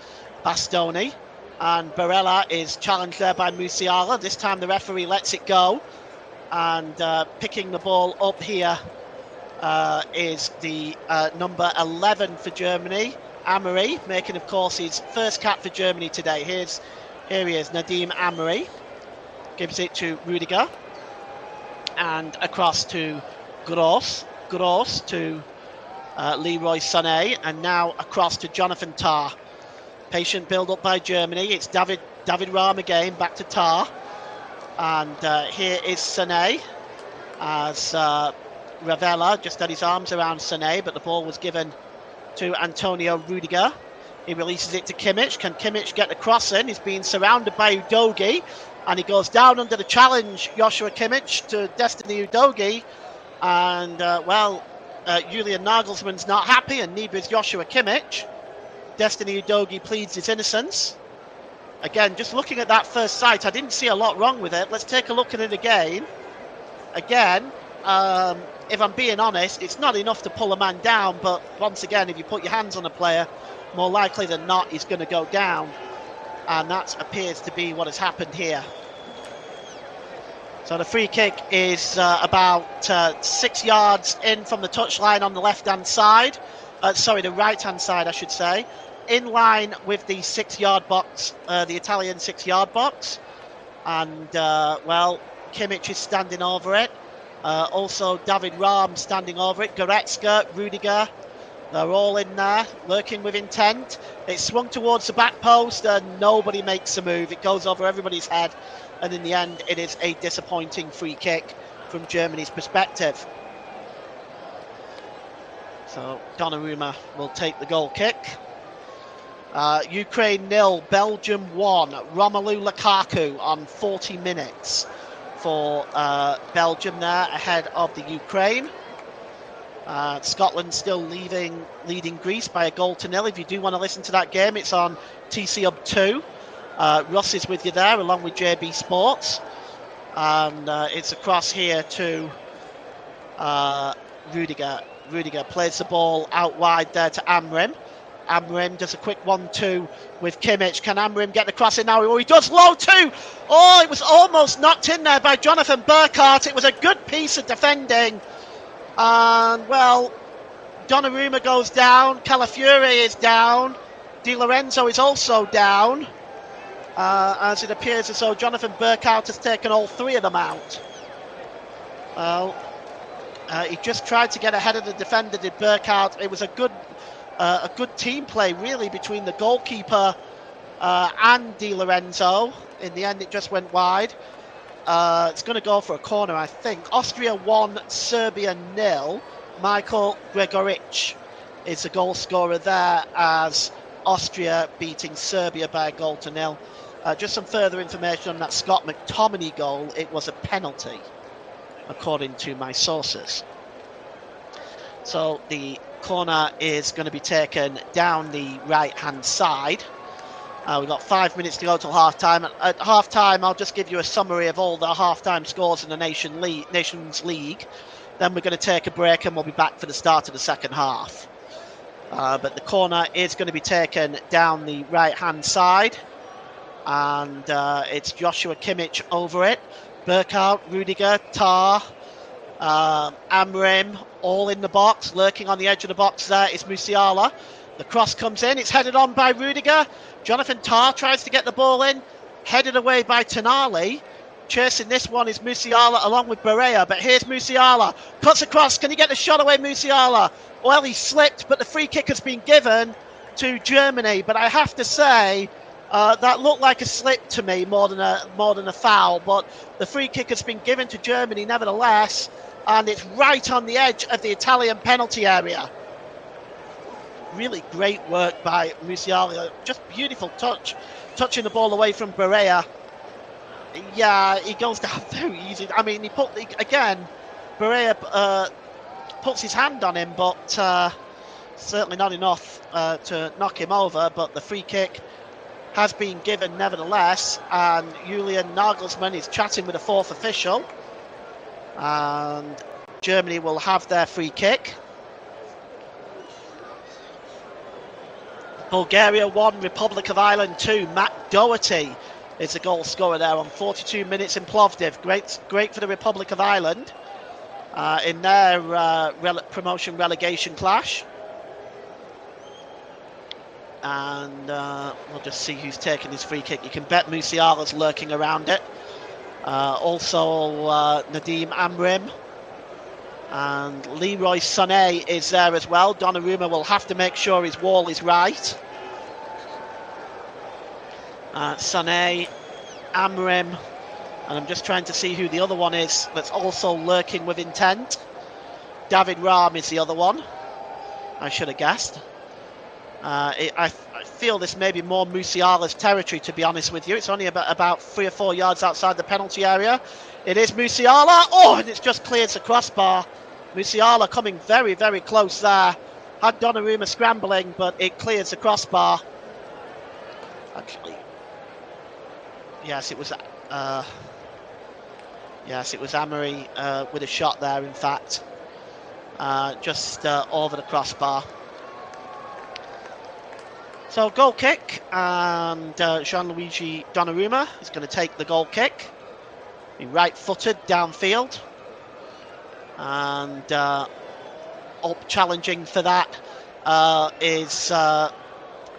S2: Bastoni. And Barella is challenged there by Musiala. This time the referee lets it go. And picking the ball up here is the number 11 for Germany, Amory, making, of course, his first cap for Germany today. Here he is, Nadim Amory. Gives it to Rudiger. And across to Gross. Gross to Leroy Sané. And now across to Jonathan Tah. Patient build-up by Germany. It's David Rahm again, back to Tah. And here is Sané. as Ravella just had his arms around Sané, but the ball was given to Antonio Rudiger. He releases it to Kimmich. Can Kimmich get the cross in? He's being surrounded by Udogie, and he goes down under the challenge, Joshua Kimmich, to Destiny Udogie. And, Julian Nagelsmann's not happy, and neither is Joshua Kimmich. Destiny Udogie pleads his innocence. Again, just looking at that first sight, I didn't see a lot wrong with it. Let's take a look at it again. Again, if I'm being honest, it's not enough to pull a man down, but once again, if you put your hands on a player, more likely than not, he's going to go down. And that appears to be what has happened here. So the free kick is about 6 yards in from the touchline on the left-hand side. The right-hand side, I should say. In line with the 6-yard box, the Italian 6-yard box. And, Kimmich is standing over it. Also, David Rahm standing over it. Goretzka, Rudiger, they're all in there, lurking with intent. It's swung towards the back post and nobody makes a move. It goes over everybody's head. And in the end, it is a disappointing free kick from Germany's perspective. So Donnarumma will take the goal kick. Ukraine 0, Belgium 1. Romelu Lukaku on 40 minutes for Belgium there ahead of the Ukraine. Scotland still leading Greece by 1-0. If you do want to listen to that game, it's on TC Hub 2. Russ is with you there along with JB Sports. And it's across here to Rudiger. Rudiger plays the ball out wide there to Amrim. Amrim does a quick 1-2 with Kimmich. Can Amrim get the cross in now? Oh, he does low too. Oh, it was almost knocked in there by Jonathan Burkhardt. It was a good piece of defending. And, Donnarumma goes down. Calafiori is down. Di Lorenzo is also down. As it appears as though Jonathan Burkhardt has taken all three of them out. He just tried to get ahead of the defender, did Burkhardt. It was a good team play, really, between the goalkeeper and Di Lorenzo. In the end, it just went wide. It's going to go for a corner, I think. Austria 1, Serbia 0. Michael Gregoric is the goal scorer there, as Austria beating Serbia by 1-0. Just some further information on that Scott McTominay goal. It was a penalty, according to my sources. So the corner is going to be taken down the right-hand side. We've got 5 minutes to go till half-time. At half-time, I'll just give you a summary of all the half-time scores in the Nations League. Then we're going to take a break and we'll be back for the start of the second half. But the corner is going to be taken down the right-hand side. And it's Joshua Kimmich over it. Burkhardt, Rudiger, Tah, Amrim, all in the box. Lurking on the edge of the box there is Musiala. The cross comes in. It's headed on by Rudiger. Jonathan Tah tries to get the ball in. Headed away by Tonali. Chasing this one is Musiala along with Barea. But here's Musiala. Cuts across. Can he get the shot away, Musiala? Well, he slipped, but the free kick has been given to Germany. But I have to say, that looked like a slip to me more than a foul. But the free kick has been given to Germany nevertheless. And it's right on the edge of the Italian penalty area. Really great work by Musiala. Just beautiful touch. Touching the ball away from Barea. Yeah, he goes down very easy. I mean, Barea puts his hand on him, but certainly not enough to knock him over. But the free kick has been given nevertheless. And Julian Nagelsmann is chatting with the fourth official. And Germany will have their free kick. Bulgaria 1, Republic of Ireland 2. Matt Doherty is the goal scorer there on 42 minutes in Plovdiv. Great for the Republic of Ireland in their promotion relegation clash. And we'll just see who's taking his free kick. You can bet Musiala's lurking around it. Also Nadim Amrim. And Leroy Sané is there as well. Donnarumma will have to make sure his wall is right. Sané, Amrim, And I'm just trying to see who the other one is that's also lurking with intent. David Rahm is the other one. I should have guessed. I feel this may be more Musiala's territory, to be honest with you. It's only about 3 or 4 yards outside the penalty area. It is Musiala. Oh, and it's just cleared the crossbar. Musiala coming very, very close there. Had Donnarumma scrambling, but it clears the crossbar. Actually, yes, it was. Yes, it was Amory with a shot there. In fact, just over the crossbar. So goal kick, and Gianluigi Donnarumma is going to take the goal kick. Be right-footed downfield, and up challenging for that is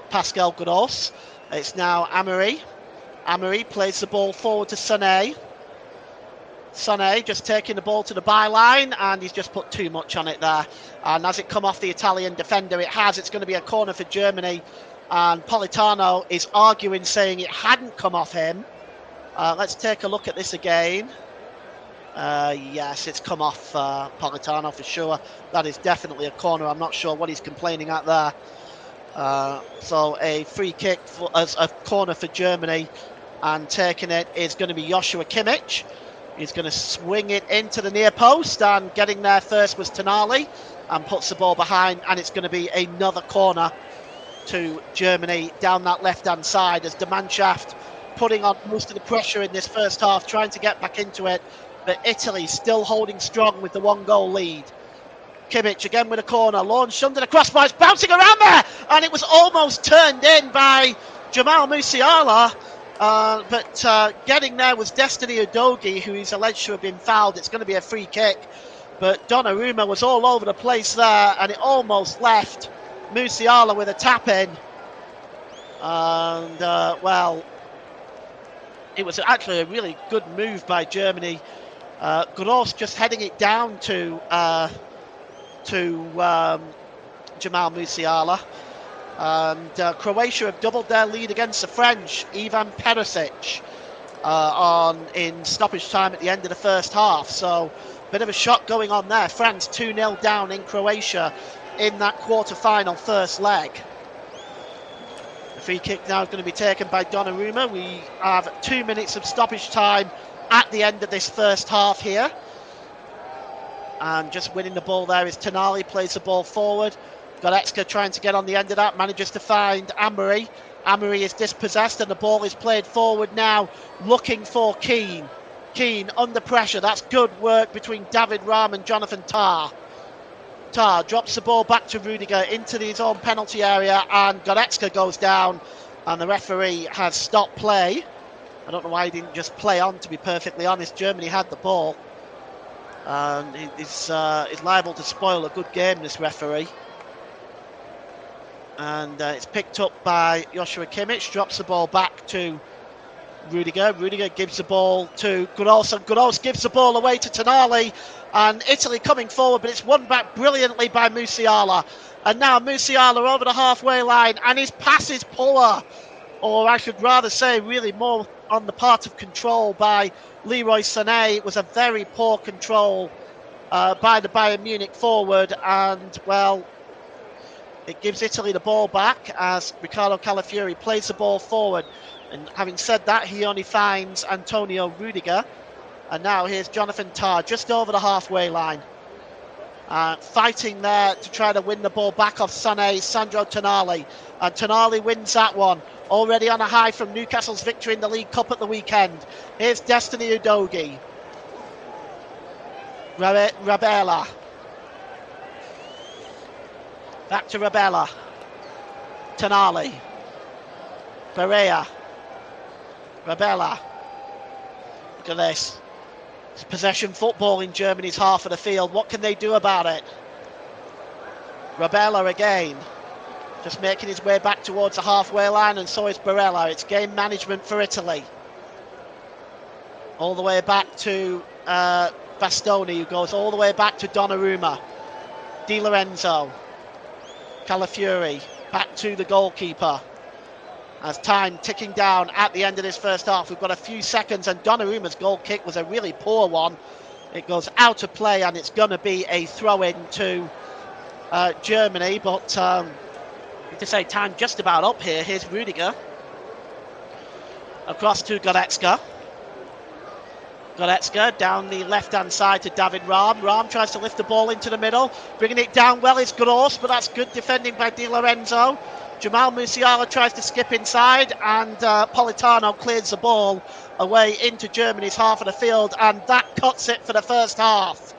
S2: Pascal Gross. It's now Amory. Amory plays the ball forward to Sané. Sané just taking the ball to the byline, and he's just put too much on it there. And as it come off the Italian defender, it's going to be a corner for Germany. And Politano is arguing, saying it hadn't come off him. Let's take a look at this again. Yes, it's come off Politano for sure. That is definitely a corner. I'm not sure what he's complaining at there. So a free kick as a corner for Germany, and taking it is going to be Joshua Kimmich. He's going to swing it into the near post, and getting there first was Tonali, and puts the ball behind, and it's going to be another corner to Germany down that left-hand side, as the Mannschaft putting on most of the pressure in this first half, trying to get back into it, but Italy still holding strong with the 1-goal lead. Kimmich again with a corner, launched under the crossbar, it's bouncing around there, and it was almost turned in by Jamal Musiala, but getting there was Destiny Udogie, who is alleged to have been fouled. It's going to be a free kick, but Donnarumma was all over the place there, and it almost left Musiala with a tap in, and well, it was actually a really good move by Germany. Gross just heading it down to Jamal Musiala, and Croatia have doubled their lead against the French. Ivan Perisic in stoppage time at the end of the first half, so bit of a shot going on there. France 2-0 down in Croatia in that quarter-final first leg. The free kick now is going to be taken by Donnarumma. We have 2 minutes of stoppage time at the end of this first half here. And just winning the ball there is Tonali, plays the ball forward. Goretzka trying to get on the end of that, manages to find Amory. Amory is dispossessed, and the ball is played forward now, looking for Keane. Keane under pressure. That's good work between David Rahm and Jonathan Tah. Tah drops the ball back to Rudiger into his own penalty area, and Goretzka goes down, and the referee has stopped play. I don't know why he didn't just play on, to be perfectly honest. Germany had the ball, and he's liable to spoil a good game, this referee. And it's picked up by Joshua Kimmich, drops the ball back to Rudiger. Rudiger gives the ball to Gross, and Gross gives the ball away to Tonali, and Italy coming forward, but it's won back brilliantly by Musiala. And now Musiala over the halfway line, and his pass is poor, or I should rather say really more on the part of control by Leroy Sané. It was a very poor control by the Bayern Munich forward, and well, it gives Italy the ball back as Riccardo Calafiori plays the ball forward. And having said that, he only finds Antonio Rudiger. And now here's Jonathan Tah just over the halfway line. Fighting there to try to win the ball back off Sané, Sandro Tonali. And Tonali wins that one. Already on a high from Newcastle's victory in the League Cup at the weekend. Here's Destiny Udogie. Rabella. Back to Rabella. Tonali. Pereira. Rabella. Look at this. It's possession football in Germany's half of the field. What can they do about it? Rabella again. Just making his way back towards the halfway line, and so is Barella. It's game management for Italy. All the way back to Bastoni, who goes all the way back to Donnarumma. Di Lorenzo. Calafiori. Back to the goalkeeper. as time ticking down at the end of this first half. We've got a few seconds, and Donnarumma's goal kick was a really poor one. It goes out of play, and it's going to be a throw-in to Germany. But to say time just about up here. Here's Rudiger across to Goretzka. Goretzka down the left-hand side to David Raum. Raum tries to lift the ball into the middle. Bringing it down well is Gross, but that's good defending by Di Lorenzo. Jamal Musiala tries to skip inside, and Politano clears the ball away into Germany's half of the field, and that cuts it for the first half.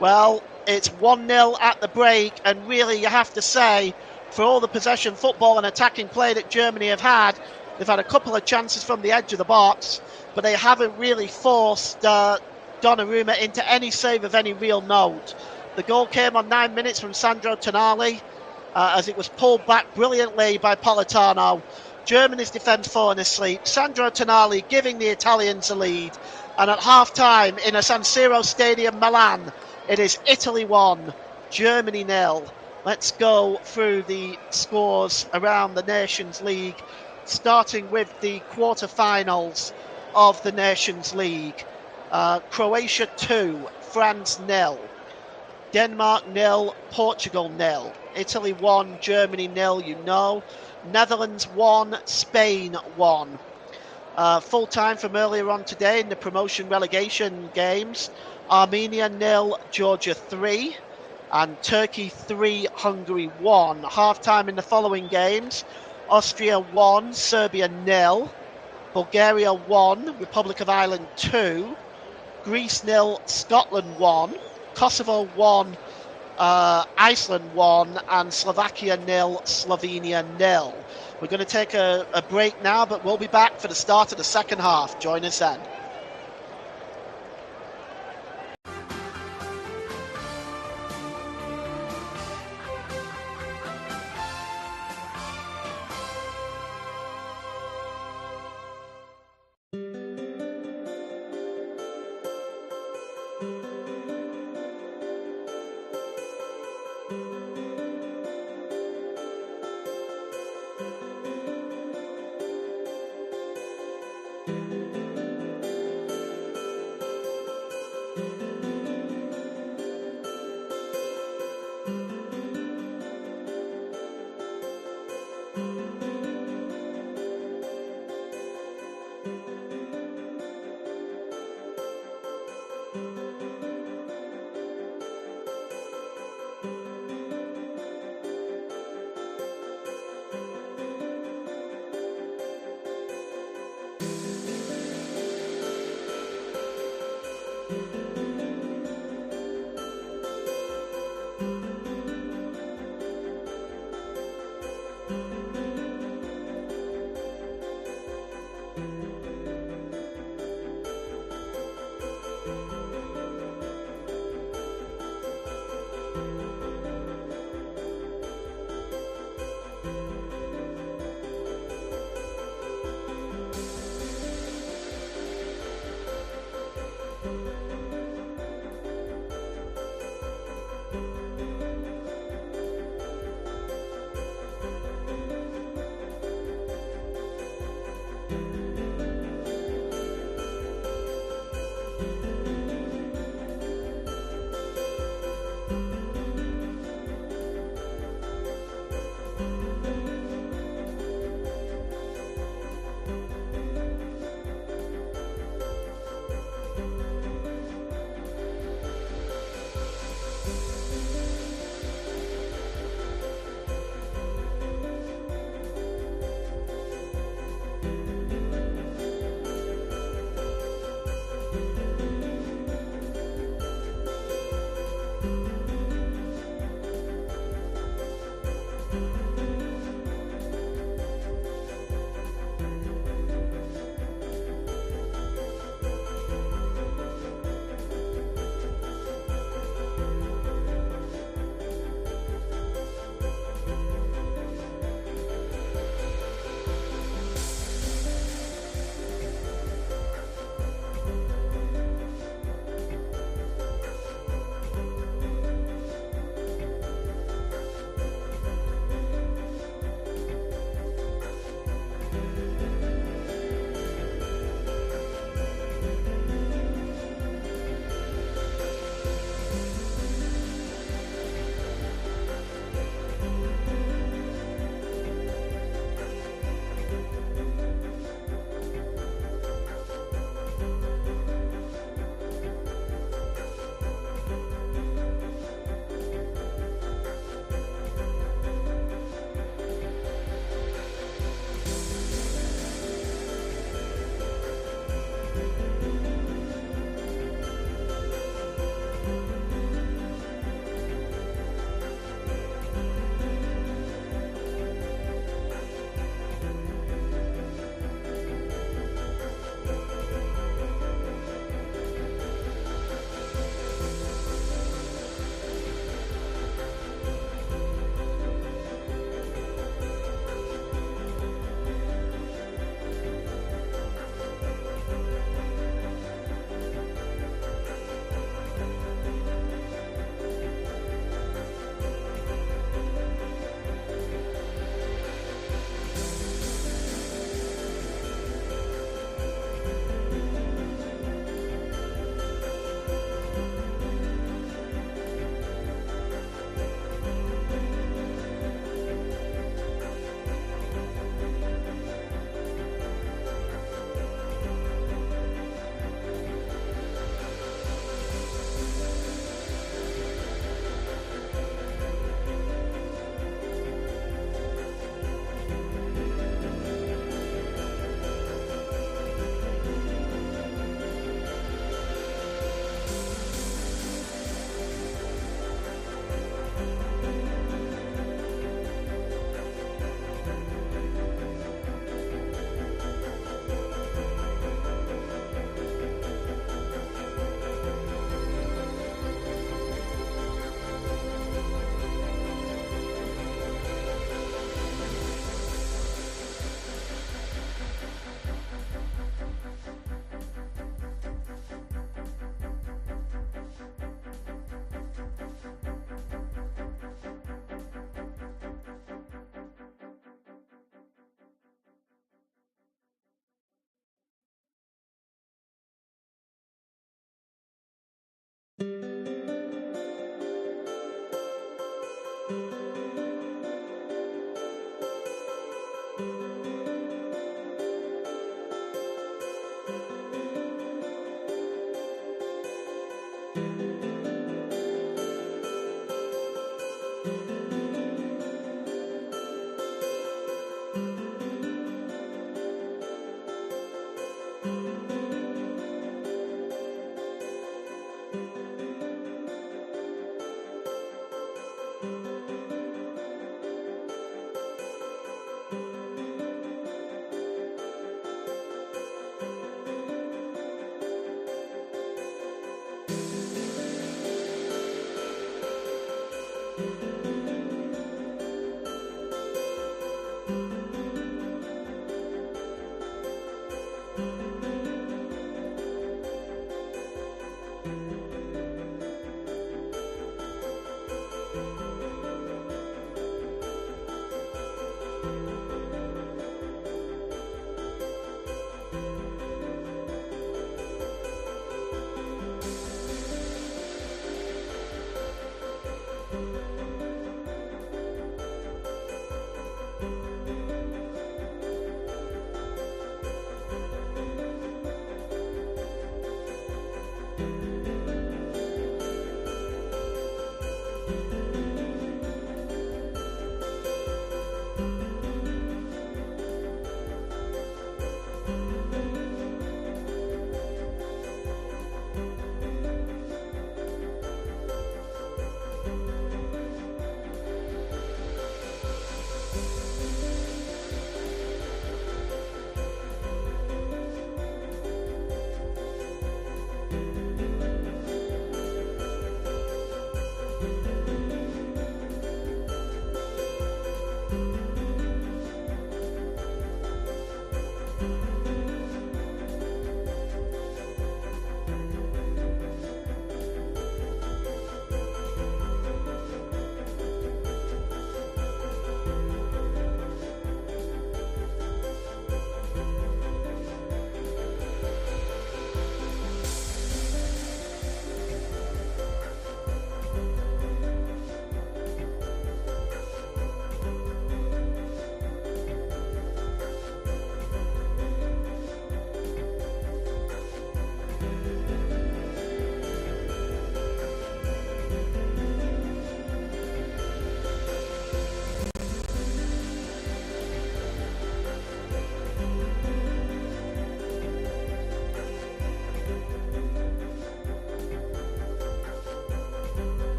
S2: Well, it's 1-0 at the break, and really you have to say, for all the possession football and attacking play that Germany have had, they've had a couple of chances from the edge of the box, but they haven't really forced Donnarumma into any save of any real note. The goal came on 9 minutes from Sandro Tonali, as it was pulled back brilliantly by Politano. Germany's defence falling asleep. Sandro Tonali giving the Italians the lead. And at half-time in a San Siro stadium, Milan, it is Italy 1, Germany 0. Let's go through the scores around the Nations League, starting with the quarter-finals of the Nations League. Croatia 2, France 0. Denmark 0, Portugal 0. Italy 1, Germany 0, you know. Netherlands 1, Spain 1. Full time from earlier on today in the promotion relegation games. Armenia 0, Georgia 3. And Turkey 3, Hungary 1. Half time in the following games. Austria 1, Serbia 0. Bulgaria 1, Republic of Ireland 2. Greece 0, Scotland 1. Kosovo 1, Iceland 1, and Slovakia 0, Slovenia 0. We're going to take a break now, but we'll be back for the start of the second half. Join us then.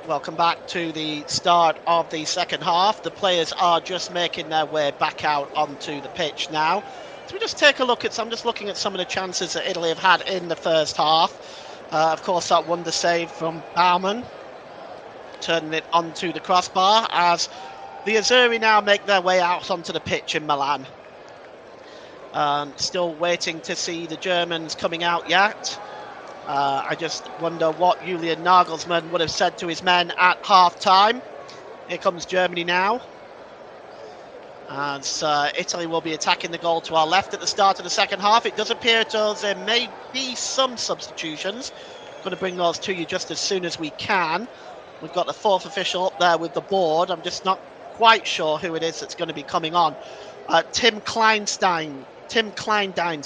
S2: Welcome back to the start of the second half. The players are just making their way back out onto the pitch now. So we just take a look at, I'm just looking at some of the chances that Italy have had in the first half. Of course, that wonder save from Baumann, turning it onto the crossbar as the Azzurri now make their way out onto the pitch in Milan. Still waiting to see the Germans coming out yet. I just wonder what Julian Nagelsmann would have said to his men at half-time. Here comes Germany now. And Italy will be attacking the goal to our left at the start of the second half. It does appear to us there may be some substitutions. Going to bring those to you just as soon as we can. We've got the fourth official up there with the board. I'm just not quite sure who it is that's going to be coming on. Tim Kleindienst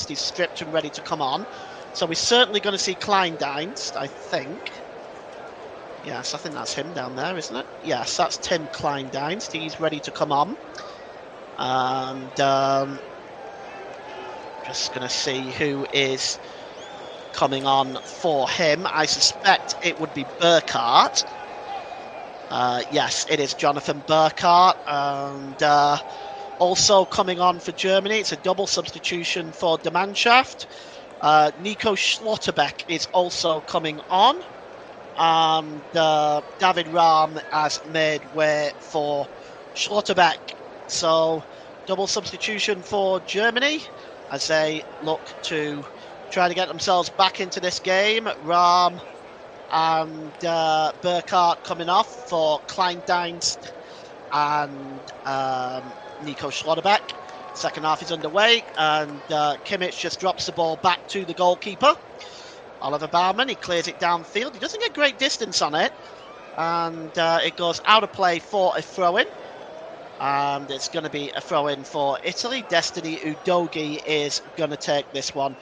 S2: is stripped and ready to come on. So we're certainly going to see Kleindienst, I think. Yes, I think that's him down there, isn't it? Yes, that's Tim Kleindienst. He's ready to come on. And just going to see who is coming on for him. I suspect it would be Burkhardt. Yes, it is Jonathan Burkhardt. And also coming on for Germany, it's a double substitution for De Mannschaft. Nico Schlotterbeck is also coming on, and David Rahm has made way for Schlotterbeck. So double substitution for Germany as they look to try to get themselves back into this game. Rahm and Burkhardt coming off for Kleindienst and Nico Schlotterbeck. Second half is underway, and Kimmich just drops the ball back to the goalkeeper, Oliver Baumann. He clears it downfield. He doesn't get great distance on it, and it goes out of play for a throw-in. And it's going to be a throw-in for Italy. Destiny Udogi is going to take this one.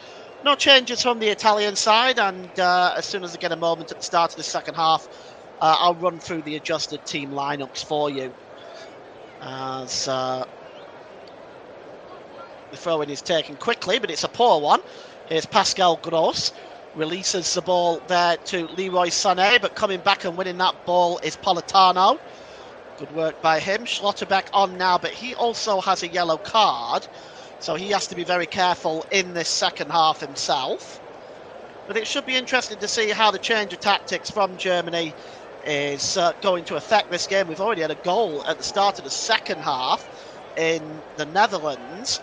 S2: No changes from the Italian side, and as soon as I get a moment at the start of the second half, I'll run through the adjusted team lineups for you. As the throw-in is taken quickly, but it's a poor one. Here's Pascal Gross, releases the ball there to Leroy Sané, but coming back and winning that ball is Politano. Good work by him. Schlotterbeck on now, but he also has a yellow card, so he has to be very careful in this second half himself. But it should be interesting to see how the change of tactics from Germany is going to affect this game. We've already had a goal at the start of the second half in the Netherlands.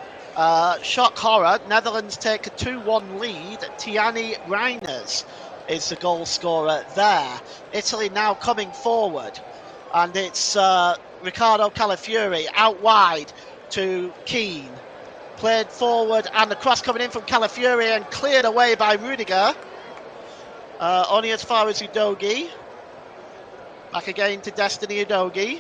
S2: Shock horror, Netherlands take a 2-1 lead. Tiani Reiners is the goal scorer there. Italy now coming forward, and it's Riccardo Calafiori out wide to Keane. Played forward, and the cross coming in from Calafiori and cleared away by Rudiger. Only as far as Udogie. Back again to Destiny Udogie.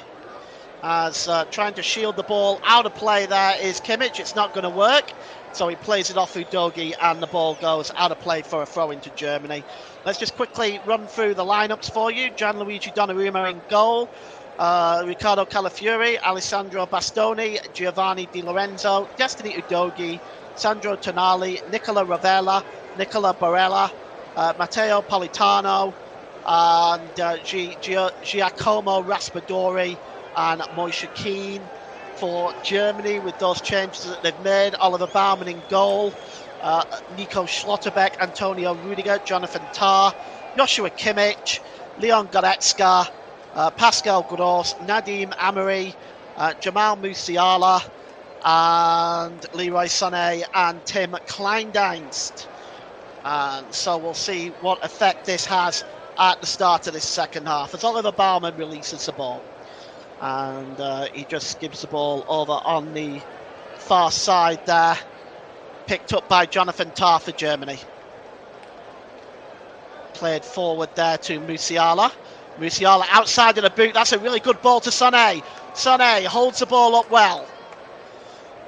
S2: As trying to shield the ball out of play there is Kimmich. It's not going to work, so he plays it off Udogie, and the ball goes out of play for a throw into Germany. Let's just quickly run through the lineups for you. Gianluigi Donnarumma in goal. Riccardo Calafiori, Alessandro Bastoni, Giovanni Di Lorenzo, Destiny Udogie, Sandro Tonali, Nicola Ravella, Nicola Barella, Matteo Politano, and Giacomo Raspadori and Moise Kean for Germany. With those changes that they've made, Oliver Baumann in goal, Nico Schlotterbeck, Antonio Rudiger, Jonathan Tah, Joshua Kimmich, Leon Goretzka, Pascal Gross, Nadim Amiri, Jamal Musiala, and Leroy Sané and Tim Kleindienst. And so we'll see what effect this has at the start of this second half as Oliver Baumann releases the ball. And he just gives the ball over on the far side there, picked up by Jonathan Tah for Germany. Played forward there to Musiala. Musiala outside of the boot. That's a really good ball to Sané. Sané holds the ball up well.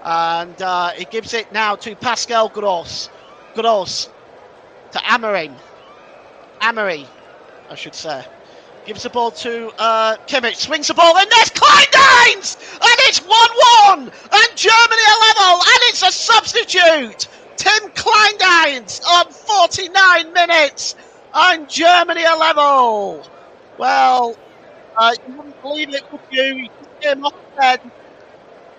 S2: And he gives it now to Pascal Gross. Gross to Amiri, I should say. Gives the ball to Kimmich. Swings the ball in. There's Kleindienst! And it's 1-1! And Germany are level! And it's a substitute! Tim Kleindienst on 49 minutes! And Germany are level! Well, you wouldn't believe it, would you? He just came off the bed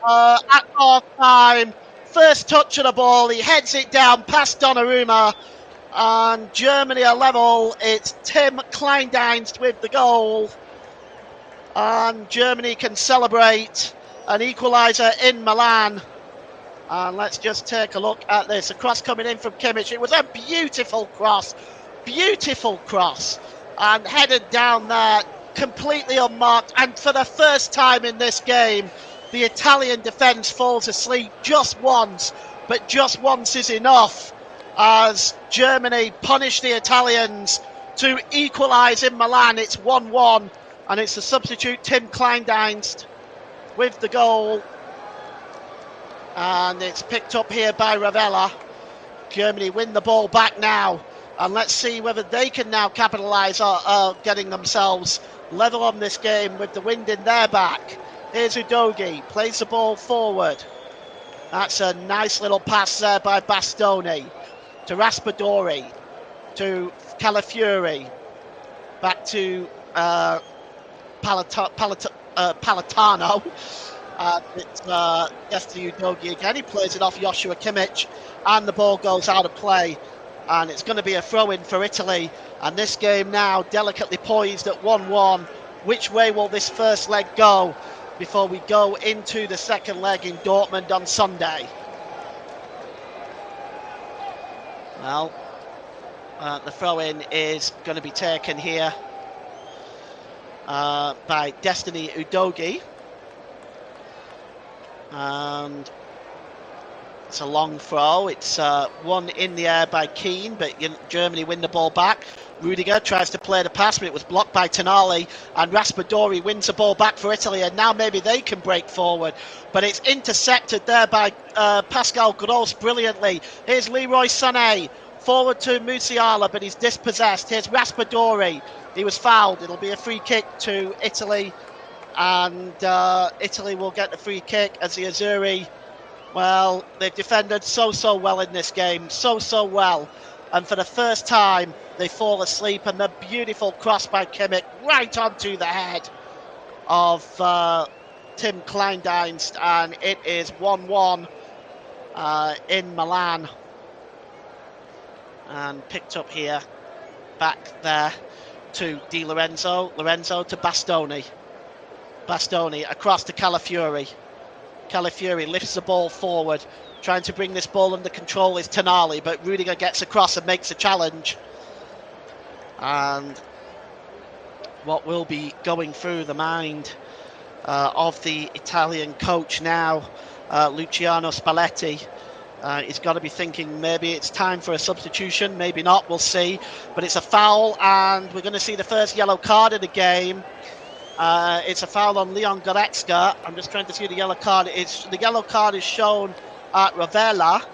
S2: at half time. First touch of the ball, he heads it down past Donnarumma, and Germany are level. It's Tim Kleindienst with the goal, and Germany can celebrate an equaliser in Milan. And let's just take a look at this. A cross coming in from Kimmich. It was a beautiful cross, and headed down there completely unmarked. And for the first time in this game, the Italian defence falls asleep just once, but just once is enough as Germany punish the Italians to equalise in Milan. It's 1-1, and it's the substitute Tim Kleindienst with the goal, and it's picked up here by Ravella. Germany win the ball back now, and let's see whether they can now capitalise on getting themselves level on this game with the wind in their back. Here's Udogie, plays the ball forward. That's a nice little pass there by Bastoni to Raspadori, to Calafiori, back to Politano. It's Destiny Udogie again. He plays it off Joshua Kimmich, and the ball goes out of play. And it's going to be a throw-in for Italy. And this game now delicately poised at 1-1. Which way will this first leg go before we go into the second leg in Dortmund on Sunday? Well, the throw-in is going to be taken here by Destiny Udogie. And it's a long throw. It's one in the air by Keane, but Germany win the ball back. Rudiger tries to play the pass, but it was blocked by Tonali, and Raspadori wins the ball back for Italy, and now maybe they can break forward. But it's intercepted there by Pascal Gross brilliantly. Here's Leroy Sané, forward to Musiala, but he's dispossessed. Here's Raspadori. He was fouled. It'll be a free kick to Italy, and Italy will get the free kick as the Azzurri, well, they've defended so well in this game, so well. and for the first time they fall asleep, and the beautiful cross by Kimmich right onto the head of Tim Kleindienst, and it is 1-1 in Milan, and picked up here, back there to Di Lorenzo, Lorenzo to Bastoni, Bastoni across to Calafiori. Calafiori lifts the ball forward, trying to bring this ball under control is Tonali, but Rudiger gets across and makes a challenge. And what will be going through the mind of the Italian coach now, Luciano Spalletti, he's got to be thinking maybe it's time for a substitution, maybe not, we'll see. But it's a foul, and we're going to see the first yellow card of the game. It's a foul on Leon Goretzka. I'm just trying to see the yellow card. The yellow card is shown at Rovella,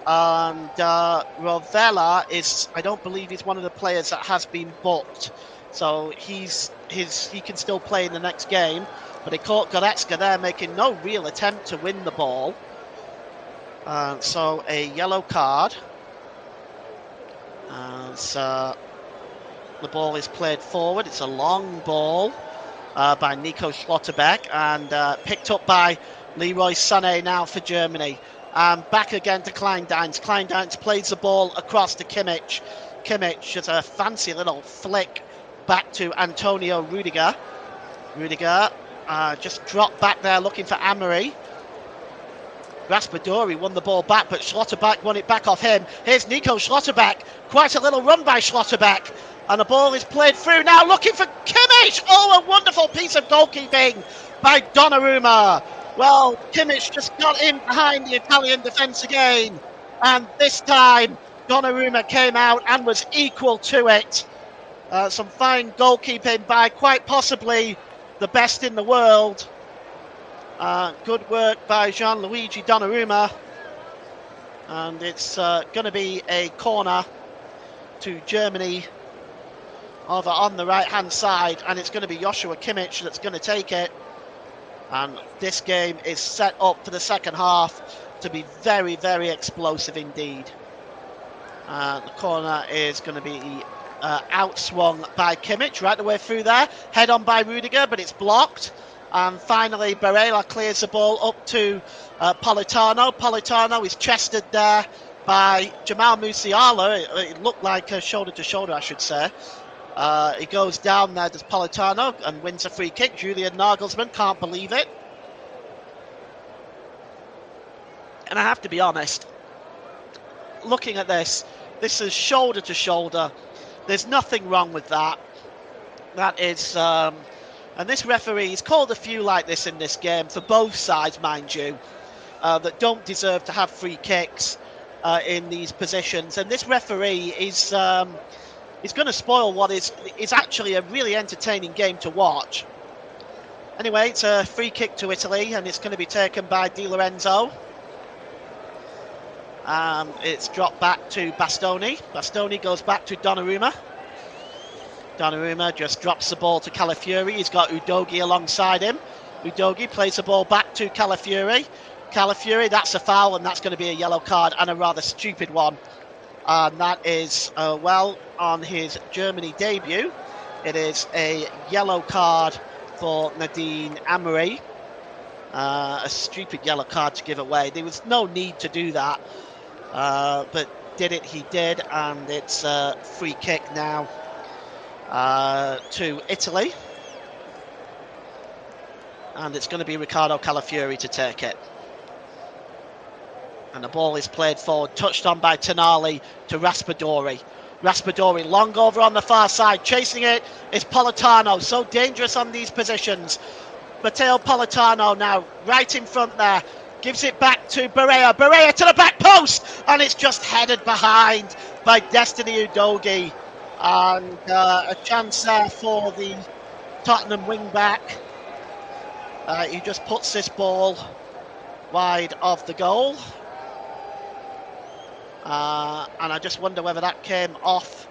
S2: and Rovella is, I don't believe he's one of the players that has been booked, so he can still play in the next game. But he caught Goretzka there making no real attempt to win the ball, so a yellow card as the ball is played forward. It's a long ball by Nico Schlotterbeck, and picked up by Leroy Sané now for Germany. Back again to Kleindienst. Kleindienst plays the ball across to Kimmich. Kimmich just a fancy little flick back to Antonio Rudiger. Rudiger just dropped back there looking for Amory. Raspadori won the ball back, but Schlotterbeck won it back off him. Here's Nico Schlotterbeck. Quite a little run by Schlotterbeck. And the ball is played through now, looking for Kimmich. Oh, a wonderful piece of goalkeeping by Donnarumma. Well, Kimmich just got in behind the Italian defence again. And this time, Donnarumma came out and was equal to it. Some fine goalkeeping by quite possibly the best in the world. Good work by Gianluigi Donnarumma. And it's going to be a corner to Germany over on the right-hand side, and it's going to be Joshua Kimmich that's going to take it. And this game is set up for the second half to be very, very explosive indeed. The corner is going to be outswung by Kimmich right the way through there. Head on by Rudiger, but it's blocked. And finally, Barella clears the ball up to Politano. Politano is chested there by Jamal Musiala. It looked like a shoulder-to-shoulder, I should say. He goes down there, does Politano, and wins a free kick. Julian Nagelsmann can't believe it. And I have to be honest, looking at this is shoulder to shoulder. There's nothing wrong with that. That is, and this referee's called a few like this in this game, for both sides, mind you, that don't deserve to have free kicks in these positions. And this referee is going to spoil what is actually a really entertaining game to watch. Anyway, it's a free kick to Italy, and it's going to be taken by Di Lorenzo. It's dropped back to Bastoni. Bastoni goes back to Donnarumma. Donnarumma just drops the ball to Calafiori. He's got Udogie alongside him. Udogie plays the ball back to Calafiori. Calafiori, that's a foul, and that's going to be a yellow card, and a rather stupid one. And that is, well, on his Germany debut, it is a yellow card for Nadine Amory. A stupid yellow card to give away. There was no need to do that. But did it, he did. And it's a free kick now to Italy. And it's going to be Riccardo Calafiori to take it. And the ball is played forward, touched on by Tonali to Raspadori. Raspadori long over on the far side, chasing it is Politano. So dangerous on these positions. Matteo Politano now right in front there. Gives it back to Barea. Barea to the back post. And it's just headed behind by Destiny Udogie. And a chance there for the Tottenham wing-back. He just puts this ball wide of the goal. And I just wonder whether that came off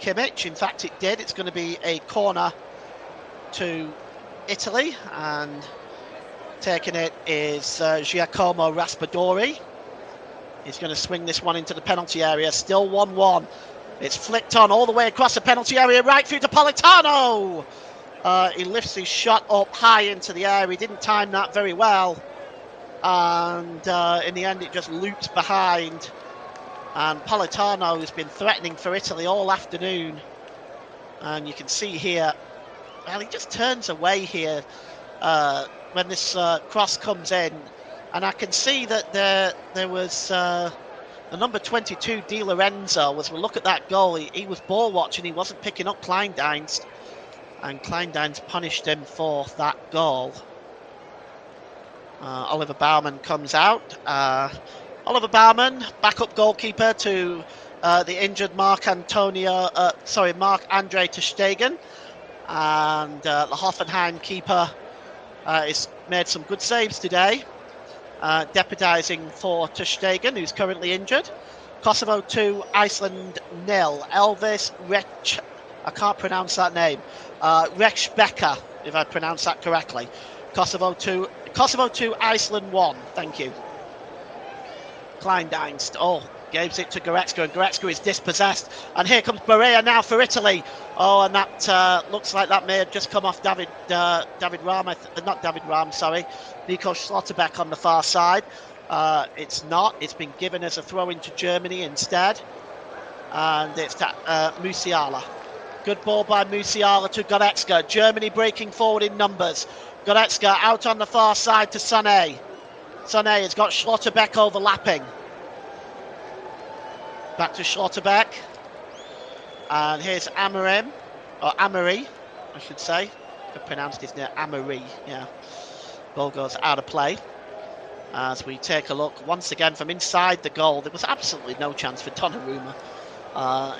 S2: Kimmich. In fact, it did. It's going to be a corner to Italy, and taking it is Giacomo Raspadori. He's going to swing this one into the penalty area. Still 1-1. It's flicked on all the way across the penalty area, right through to Politano. He lifts his shot up high into the air. He didn't time that very well. And in the end, it just loops behind. And Politano has been threatening for Italy all afternoon. And you can see here, well, he just turns away here when this cross comes in. And I can see that there was the number 22, Di Lorenzo, as we look at that goal, he was ball watching, he wasn't picking up Kleindienst. And Kleindienst punished him for that goal. Oliver Baumann comes out. Oliver Baumann, backup goalkeeper to the injured Marc-Andre ter Stegen. And the Hoffenheim keeper has made some good saves today. Deputising for ter Stegen, who's currently injured. Kosovo 2, Iceland 0. Elvis Rech, I can't pronounce that name. Rechbecker, if I pronounce that correctly. Kosovo 2, Iceland 1. Thank you. Kleindienst, gives it to Goretzka, and Goretzka is dispossessed. And here comes Barea now for Italy. And that looks like that may have just come off Nico Schlotterbeck on the far side. It's not. It's been given as a throw into Germany instead. And it's to Musiala. Good ball by Musiala to Goretzka. Germany breaking forward in numbers. Goretzka out on the far side to Sané. Sané has got Schlotterbeck overlapping. Back to Schlotterbeck. And here's Amorim, or Amory, I should say. I pronounced his name Amory, yeah. Ball goes out of play. As we take a look once again from inside the goal, there was absolutely no chance for Donnarumma.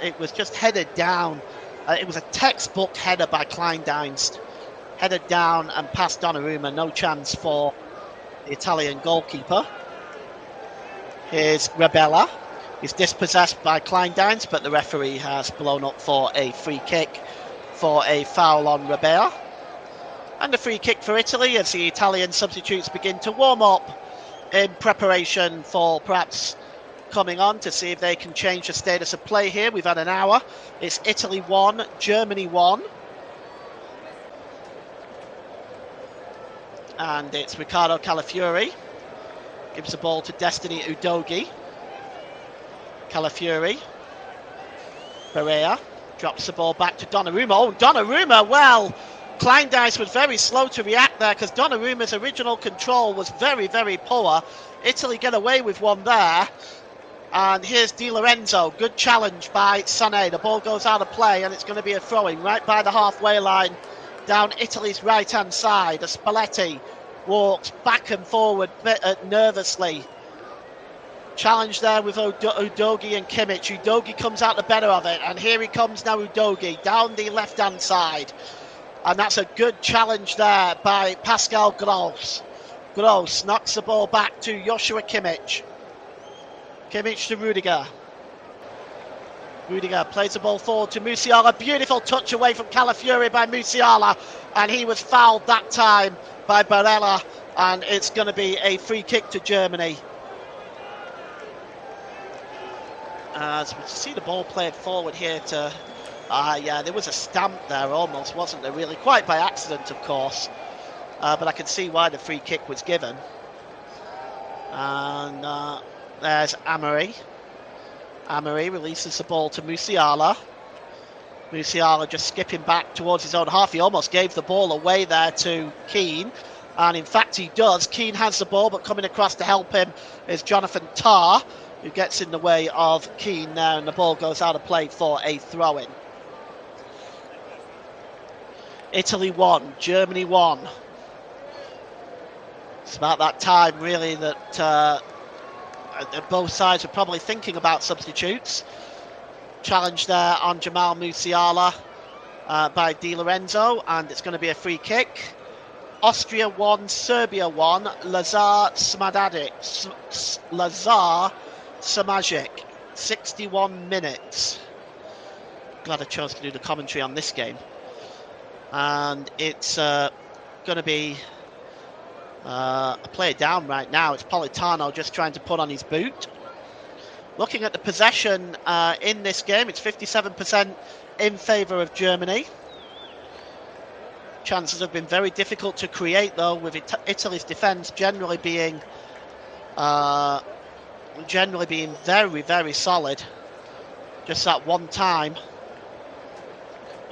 S2: It was just headed down. It was a textbook header by Kleindienst. Headed down and past Donnarumma, no chance for the Italian goalkeeper. Here's Rebella. He's dispossessed by Kleindienst, but the referee has blown up for a free kick for a foul on Rebella. And a free kick for Italy as the Italian substitutes begin to warm up in preparation for perhaps coming on to see if they can change the status of play here. We've had an hour. It's Italy 1, Germany 1. And it's Riccardo Calafiori. Gives the ball to Destiny Udogie. Calafiori. Barea drops the ball back to Donnarumma. Donnarumma, well, Kleindienst was very slow to react there because Donnarumma's original control was very, very poor. Italy get away with one there. And here's Di Lorenzo. Good challenge by Sané. The ball goes out of play and it's going to be a throw-in right by the halfway line down Italy's right-hand side. Spalletti walks back and forward nervously. Challenge there with Udogie and Kimmich. Udogie comes out the better of it, and here he comes now, Udogie, down the left-hand side. And that's a good challenge there by Pascal Gross. Gross knocks the ball back to Joshua Kimmich. Kimmich to Rudiger. Rudiger plays the ball forward to Musiala. Beautiful touch away from Calafiori by Musiala, and he was fouled that time by Barella, and it's going to be a free kick to Germany. As we see the ball played forward here to... yeah, there was a stamp there almost, wasn't there, really? Quite by accident, of course. But I can see why the free kick was given. And there's Amory. Amory releases the ball to Musiala. Musiala just skipping back towards his own half. He almost gave the ball away there to Keane. And in fact, he does. Keane has the ball, but coming across to help him is Jonathan Tah, who gets in the way of Keane now, and the ball goes out of play for a throw-in. Italy 1, Germany 1. It's about that time, really, that both sides were probably thinking about substitutes. Challenge there on Jamal Musiala by Di Lorenzo, and it's going to be a free kick. Austria 1, Serbia 1, Lazar Samajic, 61 minutes. Glad I chose to do the commentary on this game. And it's going to be a play down right now. It's Politano just trying to put on his boot. Looking at the possession in this game, it's 57% in favour of Germany. Chances have been very difficult to create, though, with Italy's defence generally being very, very solid. Just that one time.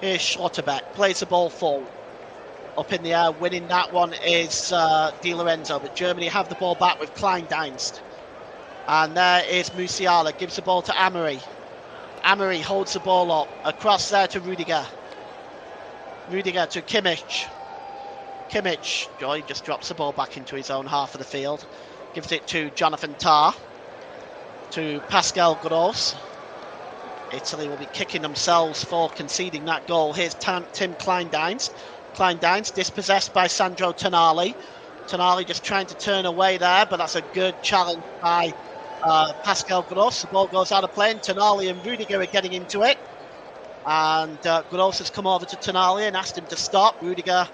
S2: Here's Schlotterbeck, plays the ball full. Up in the air, winning that one is Di Lorenzo, but Germany have the ball back with Kleindienst. And there is Musiala, gives the ball to Amory. Amory holds the ball up, across there to Rudiger. Rudiger to Kimmich. Kimmich, Joy just drops the ball back into his own half of the field. Gives it to Jonathan Tah. To Pascal Gross. Italy will be kicking themselves for conceding that goal. Here's Tim Kleindienst. Kleindienst dispossessed by Sandro Tonali. Tonali just trying to turn away there, but that's a good challenge by Pascal Gross. The ball goes out of play, and Tonali and Rudiger are getting into it. And Gross has come over to Tonali and asked him to stop. Rudiger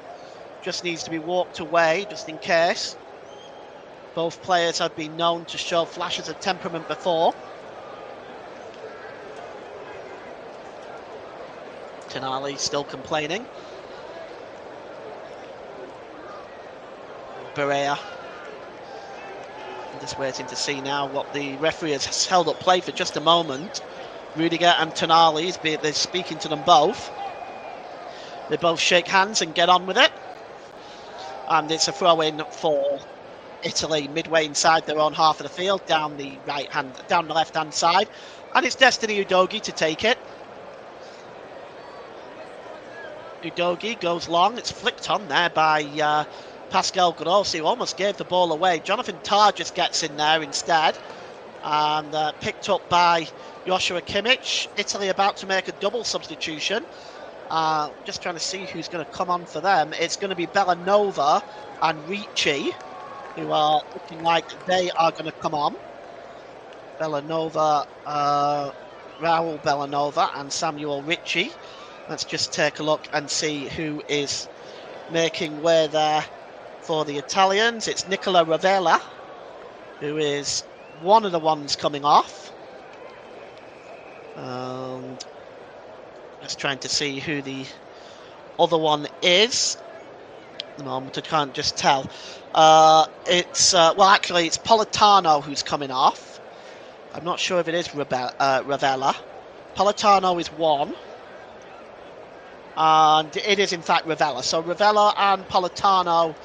S2: just needs to be walked away, just in case. Both players have been known to show flashes of temperament before. Tonali still complaining. Berea. I'm just waiting to see now what the referee has held up play for just a moment. Rudiger and Tonali, they're speaking to them both. They both shake hands and get on with it. And it's a throw-in for Italy, midway inside their own half of the field, down the left-hand side. And it's Destiny Udogie to take it. Udogie goes long. It's flicked on there by Pascal Gross, who almost gave the ball away. Jonathan Tah just gets in there instead. And picked up by Joshua Kimmich. Italy about to make a double substitution. Just trying to see who's going to come on for them. It's going to be Bellanova and Ricci, who are looking like they are going to come on. Bellanova, Raul Bellanova and Samuel Ricci. Let's just take a look and see who is making way there for the Italians. It's Nicola Ravella, who is one of the ones coming off. And just trying to see who the other one is. At the moment, I can't just tell. It's Politano who's coming off. I'm not sure if it is Ravella. Politano is one. And it is in fact Ravella. So Ravella and Politano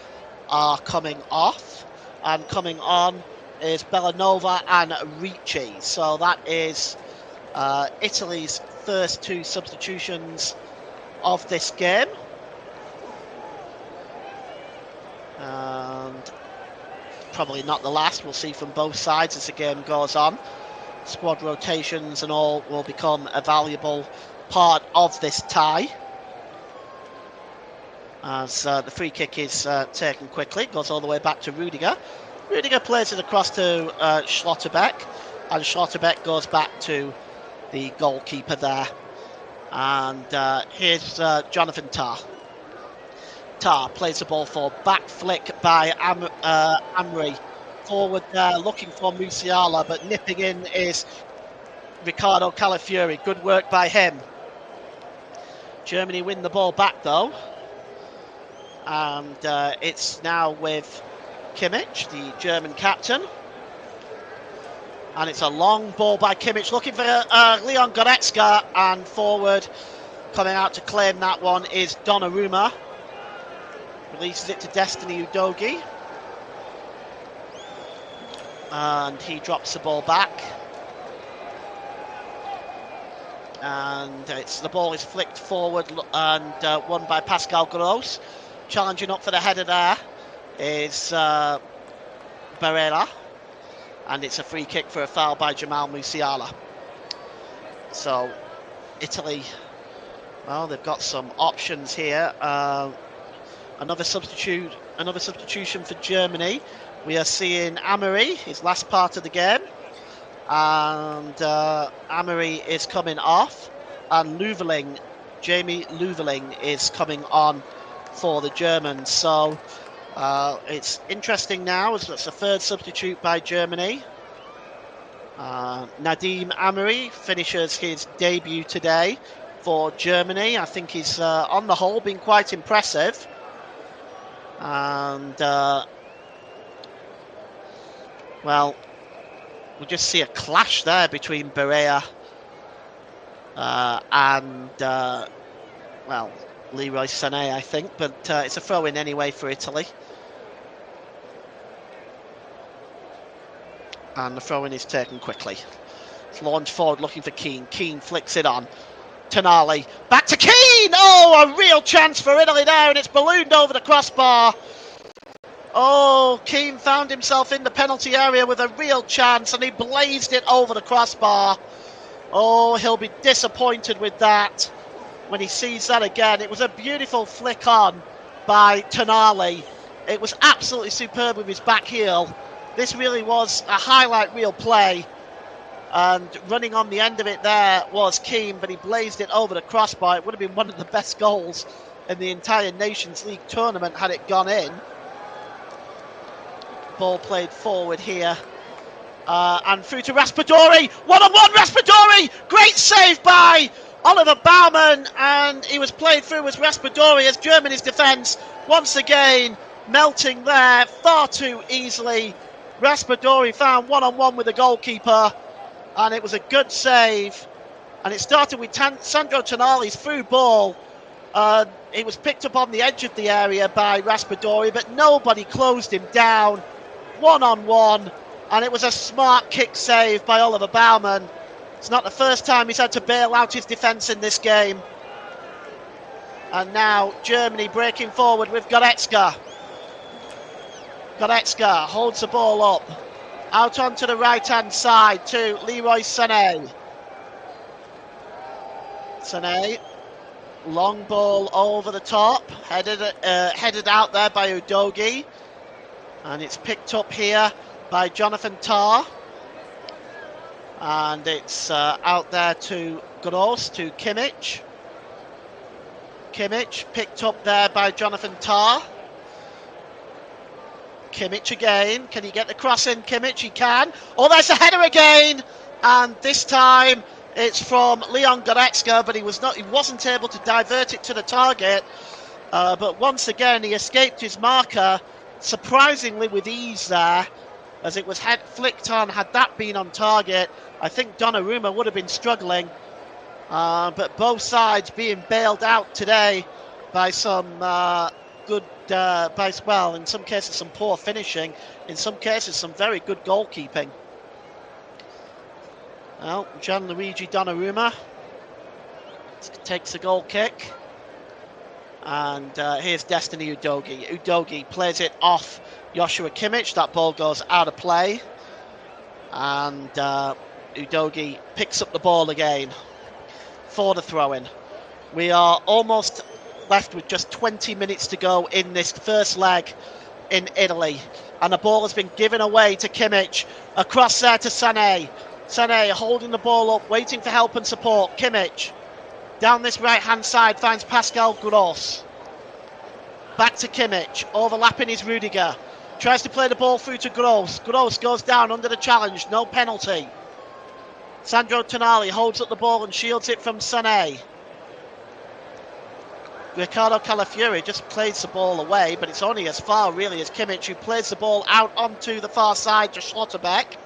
S2: are coming off. And coming on is Bellanova and Ricci. So that is Italy's first two substitutions of this game. And probably not the last. We'll see from both sides as the game goes on. Squad rotations and all will become a valuable part of this tie. As the free kick is taken quickly, goes all the way back to Rudiger. Rudiger plays it across to Schlotterbeck, and Schlotterbeck goes back to the goalkeeper there. And here's Jonathan Tah. Tah plays the ball for back flick by Amri. Forward there, looking for Musiala, but nipping in is Riccardo Calafiori. Good work by him. Germany win the ball back though. And it's now with Kimmich, the German captain. And it's a long ball by Kimmich, looking for Leon Goretzka. And forward, coming out to claim that one is Donnarumma. Releases it to Destiny Udogie. And he drops the ball back. And the ball is flicked forward and won by Pascal Gross. Challenging up for the header there is Barella. And it's a free kick for a foul by Jamal Musiala. So Italy, well, they've got some options here. Another substitution for Germany. We are seeing Amory, his last part of the game. And Amory is coming off. And Jamie Luveling is coming on for the Germans. So it's interesting now as it's the third substitute by Germany. Nadim Amri finishes his debut today for Germany. I think he's, on the whole, been quite impressive. And, well, we just see a clash there between Berea and, well, Leroy Sané, I think. But it's a throw-in anyway for Italy. And the throw-in is taken quickly. It's launched forward looking for Keane. Keane flicks it on. Tonali. Back to Keane! Oh, a real chance for Italy there, and it's ballooned over the crossbar. Oh, Keane found himself in the penalty area with a real chance, and he blazed it over the crossbar. Oh, he'll be disappointed with that when he sees that again. It was a beautiful flick on by Tonali. It was absolutely superb with his back heel. This really was a highlight reel play. And running on the end of it there was Keane, but he blazed it over the crossbar. It would have been one of the best goals in the entire Nations League tournament had it gone in. Ball played forward here. And through to Raspadori. One-on-one Raspadori! Great save by Oliver Baumann. And he was played through as Raspadori as Germany's defence once again melting there far too easily. Raspadori found one-on-one with the goalkeeper. And it was a good save. And it started with Sandro Tonali's through ball. It was picked up on the edge of the area by Raspadori, but nobody closed him down. One-on-one. And it was a smart kick save by Oliver Baumann. It's not the first time he's had to bail out his defence in this game. And now Germany breaking forward with Goretzka. Goretzka holds the ball up. Out onto the right-hand side to Leroy Sané. Sané, long ball over the top, headed out there by Udogie. And it's picked up here by Jonathan Tah. And it's out there to Gross, to Kimmich. Kimmich picked up there by Jonathan Tah. Kimmich again. Can he get the cross in? Kimmich, he can. Oh, there's a header again. And this time it's from Leon Goretzka, but he wasn't able to divert it to the target. But once again, he escaped his marker, surprisingly with ease there, as it was flicked on. Had that been on target, I think Donnarumma would have been struggling. But both sides being bailed out today by some good, in some cases some poor finishing, in some cases some very good goalkeeping. Well, Gianluigi Donnarumma takes a goal kick. And here's Destiny Udogie. Udogie plays it off Joshua Kimmich. That ball goes out of play. And Udogie picks up the ball again for the throw-in. We are almost left with just 20 minutes to go in this first leg in Italy. And the ball has been given away to Kimmich. Across there to Sané. Sané holding the ball up, waiting for help and support. Kimmich down this right-hand side finds Pascal Gross. Back to Kimmich, overlapping is Rudiger. Tries to play the ball through to Gross. Gross goes down under the challenge, no penalty. Sandro Tonali holds up the ball and shields it from Sané. Riccardo Calafiori just plays the ball away, but it's only as far really as Kimmich, who plays the ball out onto the far side to Schlotterbeck.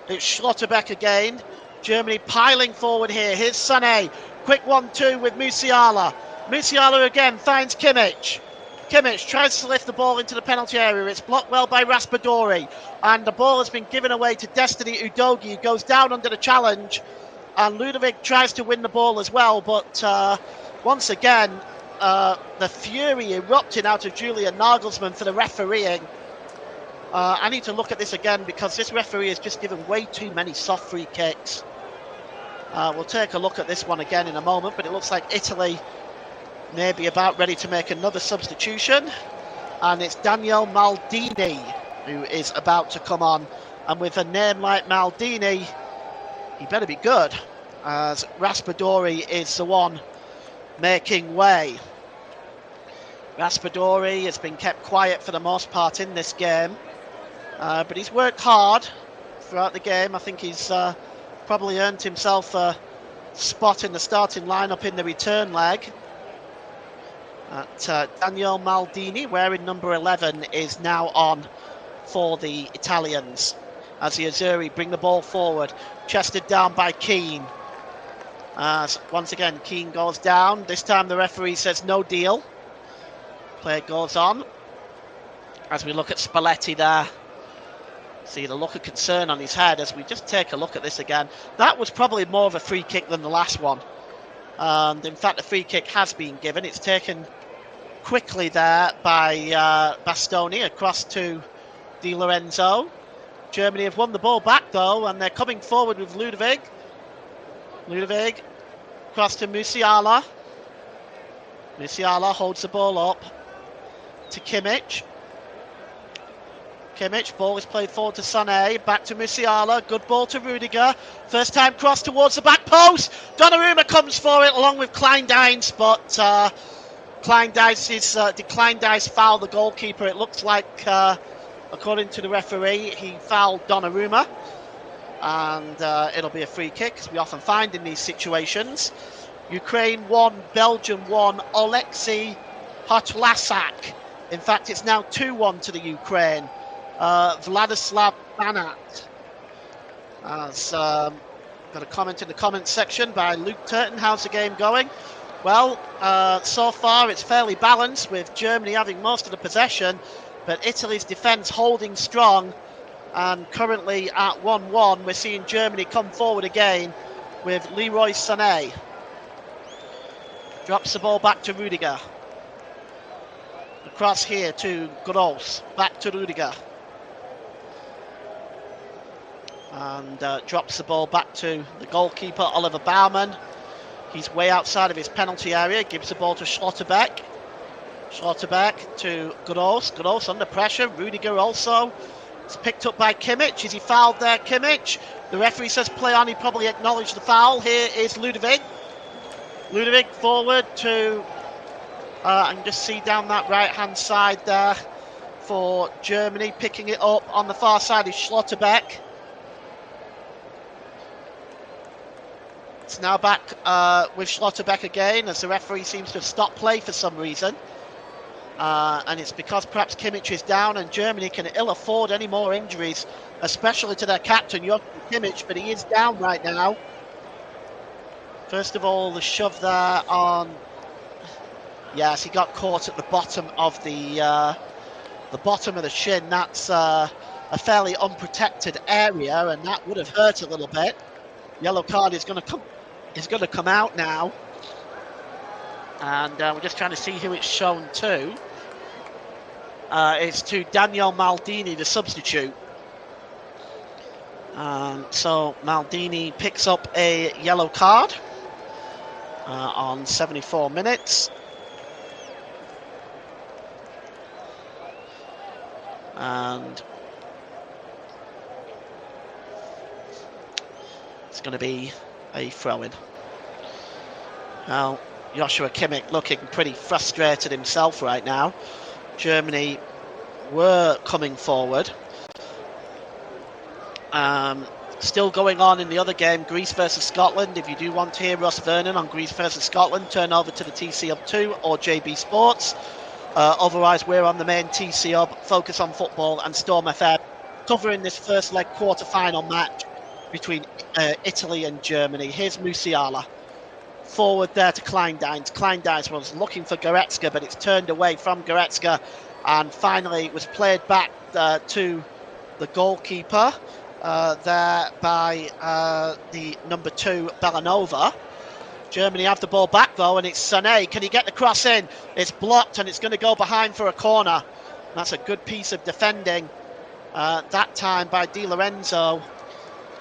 S2: It's Schlotterbeck again. Germany piling forward here. Here's Sané. Quick 1-2 with Musiala. Musiala again finds Kimmich. Kimmich tries to lift the ball into the penalty area. It's blocked well by Raspadori. And the ball has been given away to Destiny Udogie, who goes down under the challenge. And Ludovic tries to win the ball as well. But once again, the fury erupting out of Julian Nagelsmann for the refereeing. I need to look at this again because this referee has just given way too many soft free kicks. We'll take a look at this one again in a moment, but it looks like Italy may be about ready to make another substitution. And it's Daniel Maldini who is about to come on. And with a name like Maldini, he better be good, as Raspadori is the one making way. Raspadori has been kept quiet for the most part in this game, but he's worked hard throughout the game. I think he's probably earned himself a spot in the starting lineup in the return leg. Daniel Maldini, wearing number 11, is now on for the Italians. As the Azzurri bring the ball forward, chested down by Keane. Once again, Keane goes down. This time the referee says no deal. Play goes on. As we look at Spalletti there. See the look of concern on his head as we just take a look at this again. That was probably more of a free kick than the last one. And in fact, the free kick has been given. It's taken quickly there by Bastoni across to Di Lorenzo. Germany have won the ball back though, and they're coming forward with Ludovic. Ludovic across to Musiala. Musiala holds the ball up to Kimmich. Kimmich, ball is played forward to Sané, back to Musiala, good ball to Rudiger. First time cross towards the back post. Donnarumma comes for it along with Kleindienst, but Kleindienst fouled the goalkeeper. It looks like, according to the referee, he fouled Donnarumma. And it'll be a free kick, as we often find in these situations. Ukraine 1, Belgium 1, Oleksiy Hotlasak. In fact, it's now 2-1 to the Ukraine. Vladislav Banat has got a comment in the comments section by Luke Turton. How's the game going? Well, so far it's fairly balanced, with Germany having most of the possession, but Italy's defence holding strong. And currently at 1-1, we're seeing Germany come forward again with Leroy Sané. Drops the ball back to Rudiger. Across here to Gross. Back to Rudiger. And drops the ball back to the goalkeeper, Oliver Baumann. He's way outside of his penalty area. Gives the ball to Schlotterbeck. Schlotterbeck to Gross. Gross under pressure. Rudiger also. It's picked up by Kimmich. Is he fouled there, Kimmich? The referee says play on. He probably acknowledged the foul. Here is Ludovic. Ludovic forward to... I can just see down that right-hand side there for Germany. Picking it up on the far side is Schlotterbeck. It's now back with Schlotterbeck again, as the referee seems to have stopped play for some reason. And it's because perhaps Kimmich is down, and Germany can ill afford any more injuries, especially to their captain, Joachim Kimmich, but he is down right now. First of all, the shove there on... Yes, he got caught at the bottom of the shin. That's a fairly unprotected area, and that would have hurt a little bit. Yellow card is going to come out now. And we're just trying to see who it's shown to. It's to Daniel Maldini, the substitute. So Maldini picks up a yellow card on 74 minutes. And it's going to be a throw-in. Now, Joshua Kimmich looking pretty frustrated himself right now. Germany were coming forward. Still going on in the other game, Greece versus Scotland. If you do want to hear Russ Vernon on Greece versus Scotland, turn over to the TC Hub 2 or JB Sports. Otherwise, we're on the main TC Hub, Focus on Football and Storm FM, covering this first leg quarter-final match between Italy and Germany. Here's Musiala. Forward there to Kleindienst. Kleindienst was looking for Goretzka, but it's turned away from Goretzka, and finally it was played back to the goalkeeper there by the number 2, Belanova. Germany have the ball back though, and it's Sané. Can he get the cross in? It's blocked, and it's going to go behind for a corner. That's a good piece of defending that time by Di Lorenzo.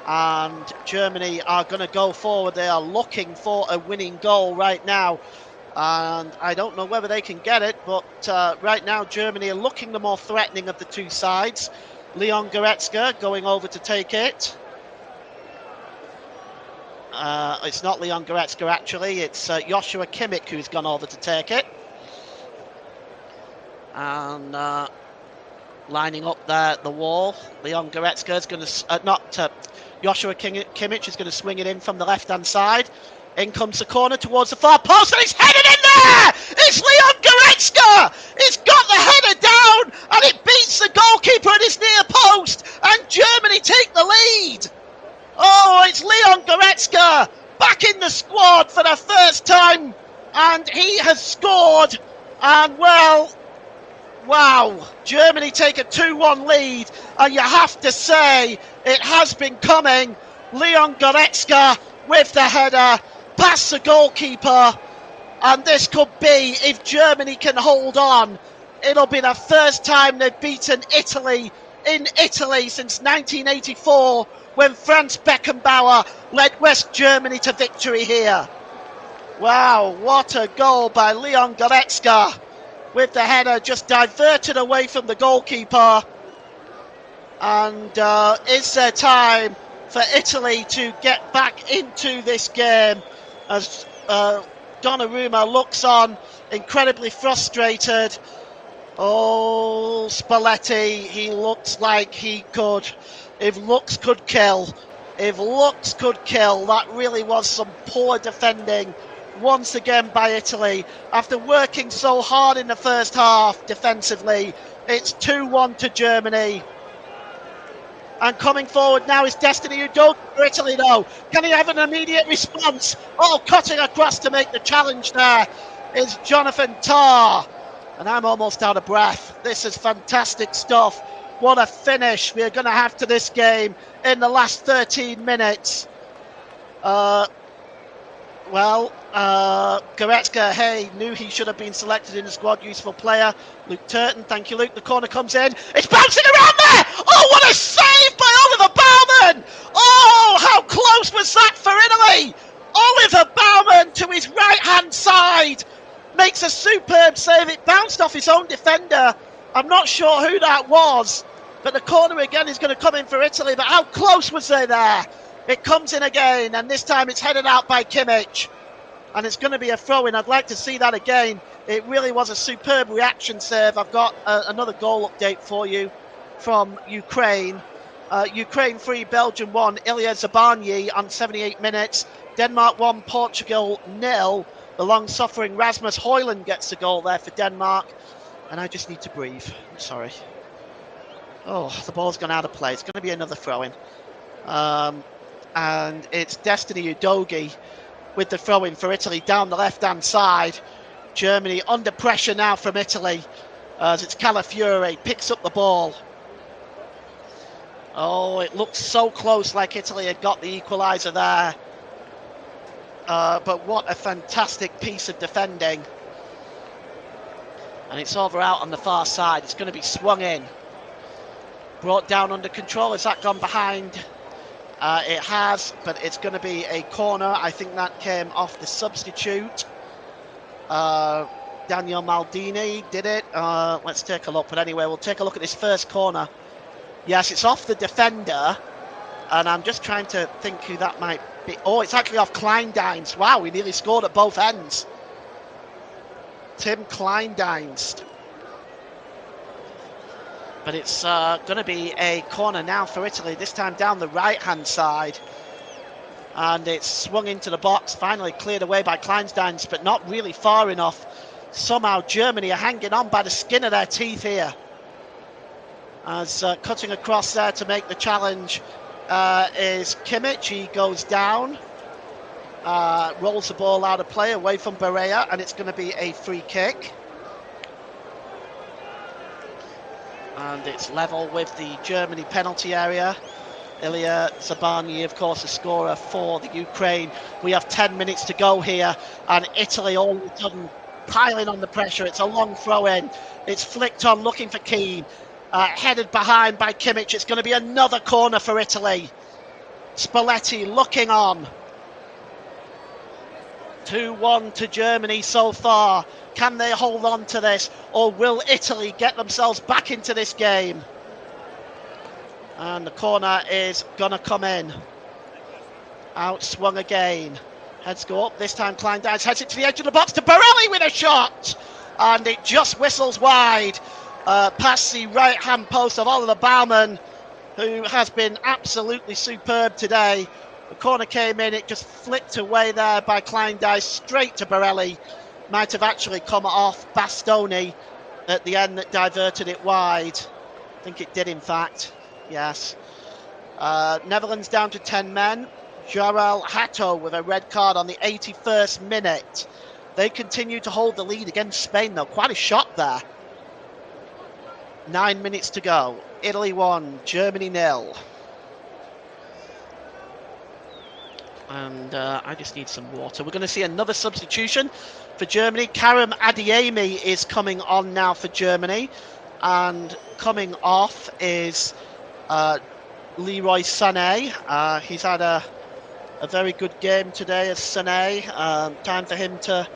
S2: And Germany are going to go forward. They are looking for a winning goal right now. And I don't know whether they can get it, but right now Germany are looking the more threatening of the two sides. Leon Goretzka going over to take it. It's not Leon Goretzka actually, it's Joshua Kimmich who's gone over to take it. And lining up the wall. Leon Goretzka is going to, Joshua Kimmich is going to swing it in from the left-hand side. In comes the corner towards the far post, and it's headed in there! It's Leon Goretzka! He's got the header down, and it beats the goalkeeper at his near post, and Germany take the lead! Oh, it's Leon Goretzka back in the squad for the first time, and he has scored, and well, wow, Germany take a 2-1 lead, and you have to say it has been coming. Leon Goretzka with the header past the goalkeeper, and this could be, if Germany can hold on, it'll be the first time they've beaten Italy in Italy since 1984, when Franz Beckenbauer led West Germany to victory here. Wow, what a goal by Leon Goretzka, with the header just diverted away from the goalkeeper. And is there time for Italy to get back into this game, as Donnarumma looks on, incredibly frustrated. Oh, Spalletti, he looks like he could, if looks could kill, that really was some poor defending once again by Italy. After working so hard in the first half defensively, it's 2-1 to Germany. And coming forward now is Destiny Udoka for Italy, though. Can he have an immediate response? Oh, cutting across to make the challenge there is Jonathan Tah. And I'm almost out of breath. This is fantastic stuff. What a finish we're going to have to this game in the last 13 minutes. Goretzka, hey, knew he should have been selected in the squad. Useful player. Luke Turton, thank you, Luke. The corner comes in. It's bouncing around there! Oh, what a save by Oliver Baumann! Oh, how close was that for Italy? Oliver Baumann to his right-hand side makes a superb save. It bounced off his own defender. I'm not sure who that was, but the corner again is going to come in for Italy. But how close was they there? It comes in again, and this time it's headed out by Kimmich. And it's going to be a throw-in. I'd like to see that again. It really was a superb reaction save. I've got another goal update for you from Ukraine. Ukraine 3, Belgium 1. Ilya Zabarnyi on 78 minutes. Denmark 1, Portugal 0. The long-suffering Rasmus Højlund gets the goal there for Denmark. And I just need to breathe. I'm sorry. Oh, the ball's gone out of play. It's going to be another throw-in. And it's Destiny Udoka with the throw-in for Italy down the left-hand side. Germany under pressure now from Italy, as it's Calafiore picks up the ball. Oh, it looks so close, like Italy had got the equaliser there. But what a fantastic piece of defending. And it's over out on the far side. It's going to be swung in. Brought down under control. Has that gone behind? It has, but it's going to be a corner. I think that came off the substitute. Daniel Maldini did it. Let's take a look. But anyway, we'll take a look at this first corner. Yes, it's off the defender. And I'm just trying to think who that might be. Oh, it's actually off Kleindienst. Wow, we nearly scored at both ends. Tim Kleindienst. But it's going to be a corner now for Italy, this time down the right-hand side. And it's swung into the box, finally cleared away by Kleindienst, but not really far enough. Somehow Germany are hanging on by the skin of their teeth here. As cutting across there to make the challenge is Kimmich. He goes down, rolls the ball out of play away from Barea, and it's going to be a free kick. And it's level with the Germany penalty area. Ilya Zabarnyi, of course, the scorer for the Ukraine. We have 10 minutes to go here, and Italy all of a sudden piling on the pressure. It's a long throw-in. It's flicked on, looking for Keane. Headed behind by Kimmich. It's going to be another corner for Italy. Spalletti looking on. 2-1 to Germany so far. Can they hold on to this, or will Italy get themselves back into this game? And the corner is going to come in. Out swung again. Heads go up. This time Kleindienst heads it to the edge of the box to Barelli with a shot. And it just whistles wide. past the right-hand post of Oliver Baumann, who has been absolutely superb today. The corner came in, it just flicked away there by Kleindienst straight to Borelli. Might have actually come off Bastoni at the end that diverted it wide. I think it did, in fact. Yes. Netherlands down to 10 men. Joel Hato with a red card on the 81st minute. They continue to hold the lead against Spain, though. Quite a shock there. 9 minutes to go. Italy 1, Germany 0. And I just need some water. We're going to see another substitution for Germany. Karim Adeyemi is coming on now for Germany. And coming off is Leroy Sané. He's had a very good game today as Sané. Time for him to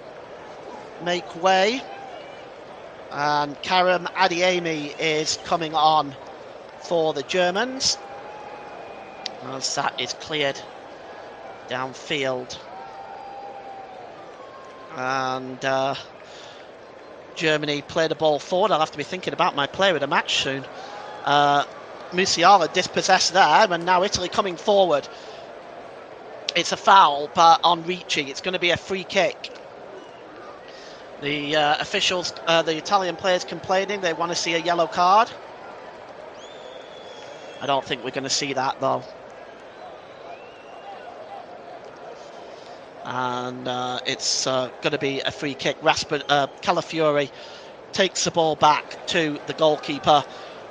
S2: make way. And Karim Adeyemi is coming on for the Germans. As that is cleared downfield. And Germany play the ball forward. I'll have to be thinking about my player of the match soon. Musiala dispossessed there, and now Italy coming forward. It's a foul, but on Ricci, it's going to be a free kick. The officials, the Italian players complaining, they want to see a yellow card. I don't think we're going to see that, though. And it's going to be a free kick. Calafiori takes the ball back to the goalkeeper.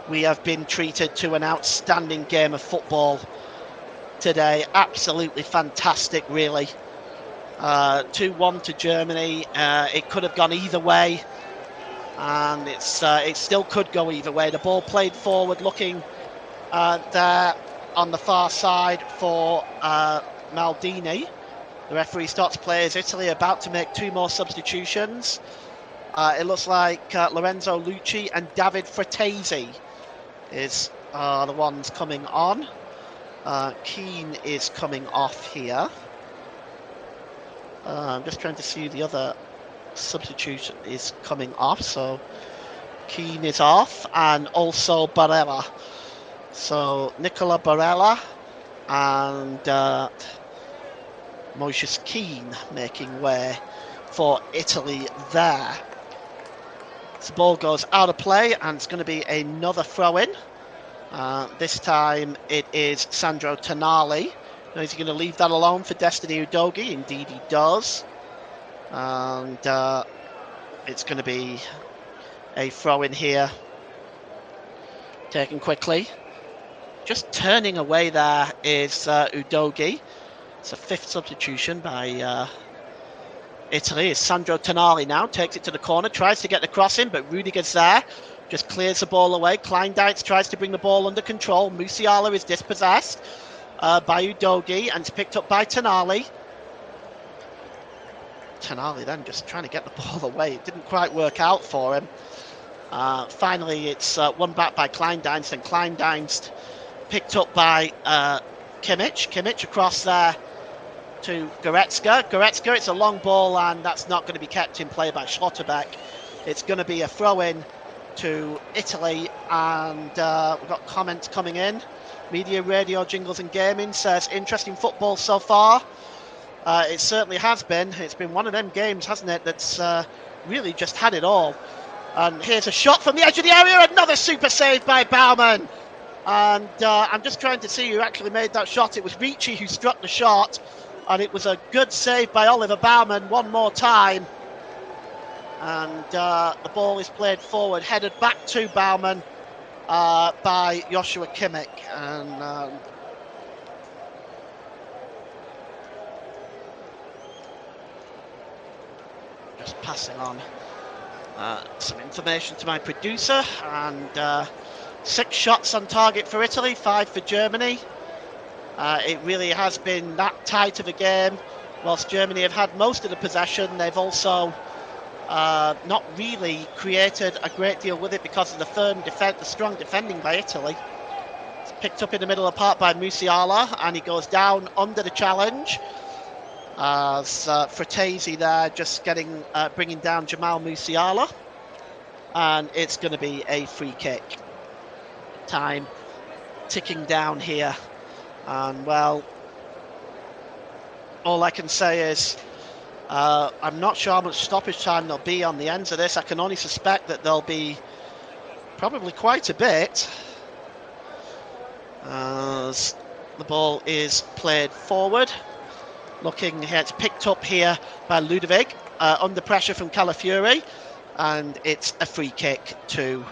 S2: We have been treated to an outstanding game of football today. Absolutely fantastic, really. 2-1 to Germany. It could have gone either way, and it still could go either way. The ball played forward, looking there on the far side for Maldini. The referee stops play as Italy about to make 2 more substitutions. It looks like Lorenzo Lucci and David Fratesi is the ones coming on. Keane is coming off here. I'm just trying to see the other substitution is coming off. So Keane is off, and also Barella. So Nicola Barella and Moses Keane making way for Italy there. The ball goes out of play, and it's going to be another throw-in. This time it is Sandro Tonali. Now, is he going to leave that alone for Destiny Udogie? Indeed he does. And it's going to be a throw-in here. Taken quickly. Just turning away there is Udogie. It's a 5th substitution by Italy. It's Sandro Tonali now. Takes it to the corner. Tries to get the cross in, but Rudiger's there. Just clears the ball away. Kleindienst tries to bring the ball under control. Musiala is dispossessed by Udogie, and it's picked up by Tonali. Tonali then just trying to get the ball away. It didn't quite work out for him. Finally, it's won back by Kleindienst, and Kleindienst picked up by Kimmich. Kimmich across there to Goretzka. Goretzka, it's a long ball, and that's not going to be kept in play by Schlotterbeck. It's going to be a throw-in to Italy, and we've got comments coming in. Media, Radio, Jingles and Gaming says, interesting football so far. It certainly has been. It's been one of them games, hasn't it, that's really just had it all. And here's a shot from the edge of the area, another super save by Baumann. And I'm just trying to see who actually made that shot. It was Ricci who struck the shot, and it was a good save by Oliver Baumann one more time. And the ball is played forward, headed back to Baumann by Joshua Kimmich. And just passing on some information to my producer. And 6 shots on target for Italy, 5 for Germany. It really has been that tight of a game. Whilst Germany have had most of the possession, they've also not really created a great deal with it because of the strong defending by Italy. It's picked up in the middle of the park by Musiala, and he goes down under the challenge. As Fratesi there just bringing down Jamal Musiala. and it's going to be a free kick. Time ticking down here, and well, all I can say is I'm not sure how much stoppage time there'll be on the ends of this. I can only suspect that there'll be probably quite a bit, as the ball is played forward. Looking here, it's picked up here by Ludovic under pressure from Calafiori, and it's a free kick to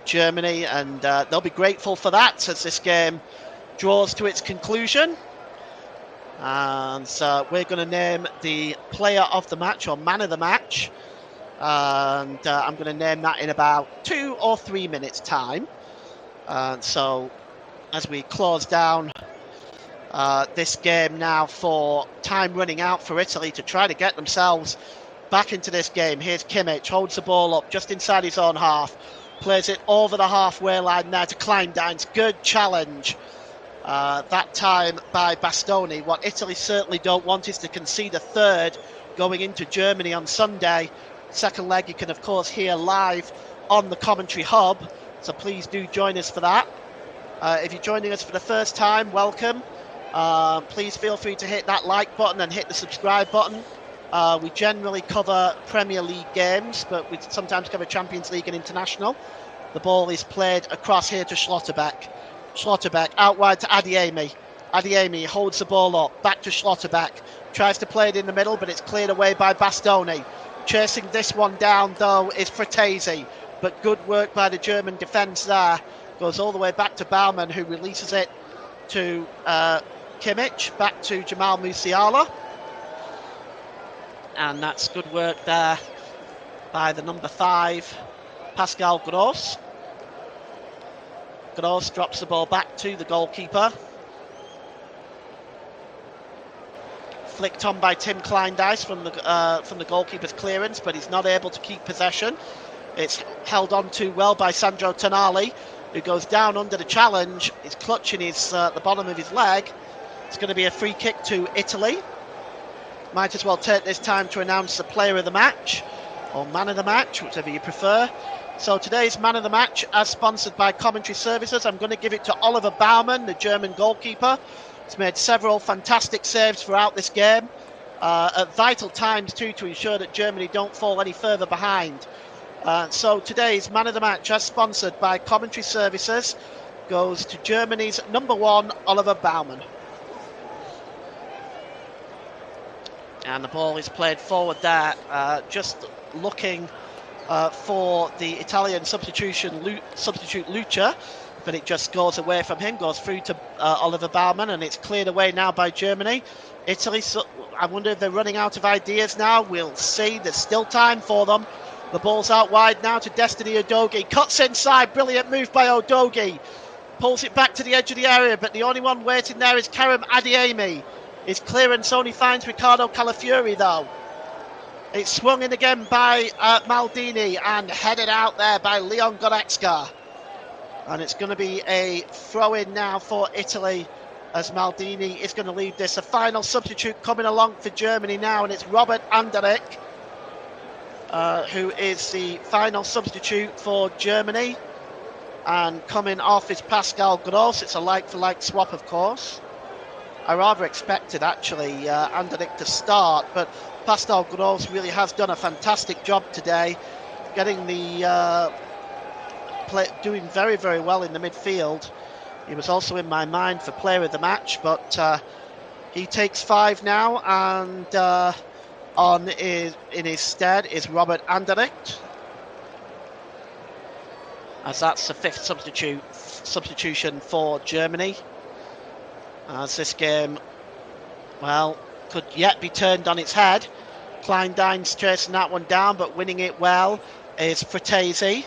S2: Germany, and they'll be grateful for that as this game draws to its conclusion. And so we're going to name the player of the match, or man of the match, and I'm going to name that in about 2 or 3 minutes time. And so as we close down this game now, for time running out for Italy to try to get themselves back into this game. Here's Kimmich, holds the ball up just inside his own half, plays it over the halfway line there to Kleindienst. Good challenge. That time by Bastoni. What Italy certainly don't want is to concede a third going into Germany on Sunday. Second leg you can of course hear live on the commentary hub, so please do join us for that. If you're joining us for the first time, welcome. Please feel free to hit that like button and hit the subscribe button. We generally cover Premier League games, but we sometimes cover Champions League and International. The ball is played across here to Schlotterbeck. Schlotterbeck out wide to Adeyemi. Adeyemi holds the ball up, back to Schlotterbeck. Tries to play it in the middle, but it's cleared away by Bastoni. Chasing this one down, though, is Fratesi. But good work by the German defence there. Goes all the way back to Baumann, who releases it to Kimmich, back to Jamal Musiala. And that's good work there by the number 5, Pascal Gross. Gross drops the ball back to the goalkeeper. Flicked on by Tim Kleindienst from the goalkeeper's clearance, but he's not able to keep possession. It's held on to well by Sandro Tonali, who goes down under the challenge. He's clutching the bottom of his leg. It's going to be a free kick to Italy. Might as well take this time to announce the player of the match, or man of the match, whichever you prefer. So today's man of the match, as sponsored by Commentary Services, I'm going to give it to Oliver Baumann, the German goalkeeper. He's made several fantastic saves throughout this game, at vital times too, to ensure that Germany don't fall any further behind. So today's man of the match, as sponsored by Commentary Services, goes to Germany's number 1, Oliver Baumann. And the ball is played forward there, just looking for the Italian substitute Lucha, but it just goes away from him, goes through to Oliver Baumann, and it's cleared away now by Germany. Italy, I wonder if they're running out of ideas now. We'll see. There's still time for them. The ball's out wide now to Destiny Udogie. Cuts inside. Brilliant move by Udogie. Pulls it back to the edge of the area, but the only one waiting there is Karim Adeyemi. His clearance only finds Riccardo Calafiori, though. It's swung in again by Maldini and headed out there by Leon Goretzka. And it's going to be a throw-in now for Italy, as Maldini is going to leave this. A final substitute coming along for Germany now, and it's Robert Anderlecht, who is the final substitute for Germany. And coming off is Pascal Gross. It's a like-for-like swap, of course. I rather expected, actually, Anderlecht to start, but Pascal Gross really has done a fantastic job today, getting the doing very, very well in the midfield. He was also in my mind for player of the match, but he takes 5 now, and in his stead is Robert Anderlecht, as that's the 5th substitution for Germany. As this game, well, could yet be turned on its head. Kleindienst chasing that one down, but winning it well is Fratesi.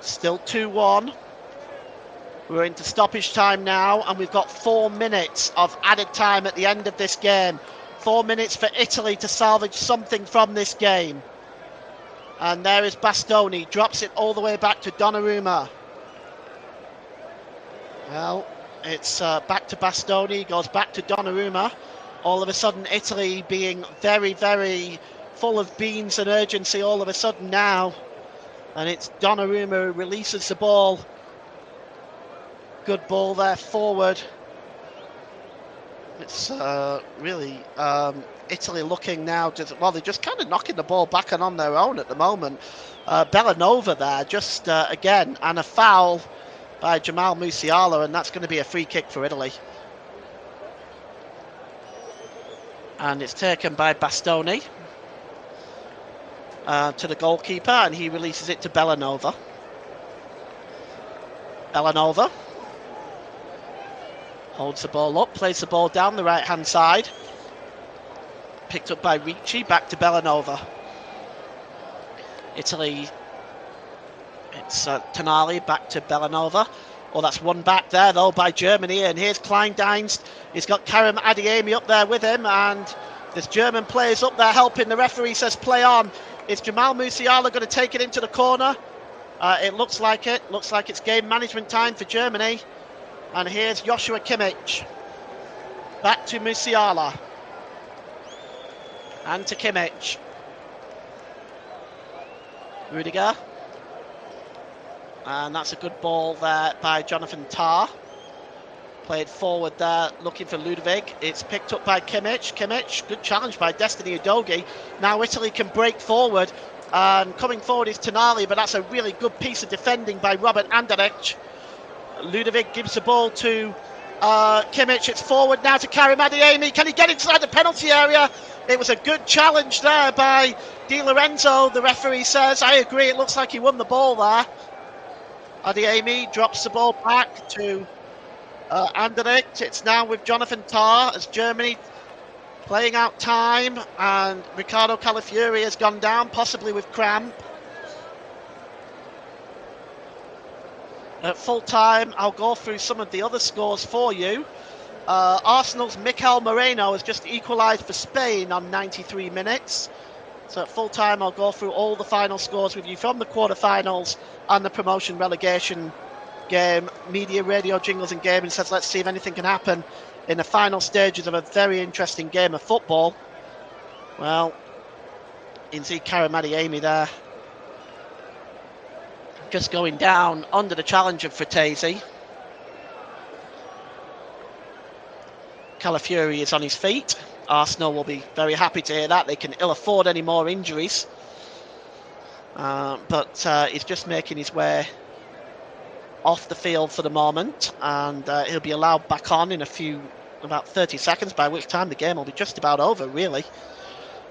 S2: Still 2-1. We're into stoppage time now, and we've got 4 minutes of added time at the end of this game. 4 minutes for Italy to salvage something from this game. And there is Bastoni, drops it all the way back to Donnarumma. Well, it's back to Bastoni, goes back to Donnarumma. All of a sudden, Italy being very, very full of beans and urgency all of a sudden now. And it's Donnarumma who releases the ball. Good ball there forward. It's really Italy looking now, they're just kind of knocking the ball back and on their own at the moment. Bellanova there, just again, and a foul by Jamal Musiala, and that's going to be a free kick for Italy. And it's taken by Bastoni to the goalkeeper, and he releases it to Bellanova. Bellanova holds the ball up, plays the ball down the right-hand side. Picked up by Ricci, back to Bellanova. Italy, it's Tonali, back to Bellanova. Oh, that's one back there, though, by Germany. And here's Kleindienst. He's got Karim Adeyemi up there with him. And there's German players up there helping. The referee says play on. Is Jamal Musiala going to take it into the corner? It looks like it. Looks like it's game management time for Germany. And here's Joshua Kimmich. Back to Musiala. And to Kimmich. Rudiger. And that's a good ball there by Jonathan Tah. Played forward there, looking for Ludovic. It's picked up by Kimmich. Kimmich, good challenge by Destiny Udogie. Now Italy can break forward. And coming forward is Tonali, but that's a really good piece of defending by Robert Anderlecht. Ludovic gives the ball to Kimmich. It's forward now to Karim Adeyemi. Can he get inside the penalty area? It was a good challenge there by Di Lorenzo, the referee says. I agree, it looks like he won the ball there. Adeyemi drops the ball back to Anderlecht. It's now with Jonathan Tah as Germany playing out time, and Riccardo Calafiori has gone down, possibly with cramp. At full time, I'll go through some of the other scores for you. Arsenal's Mikel Moreno has just equalised for Spain on 93 minutes. So at full time, I'll go through all the final scores with you from the quarterfinals and the promotion relegation game. Media, radio, jingles and gaming says let's see if anything can happen in the final stages of a very interesting game of football. Well, you can see Karim Adeyemi there. Just going down under the challenge of Fratesi. Calafiori is on his feet. Arsenal will be very happy to hear that. They can ill afford any more injuries. But he's just making his way off the field for the moment. And he'll be allowed back on in about 30 seconds, by which time the game will be just about over, really.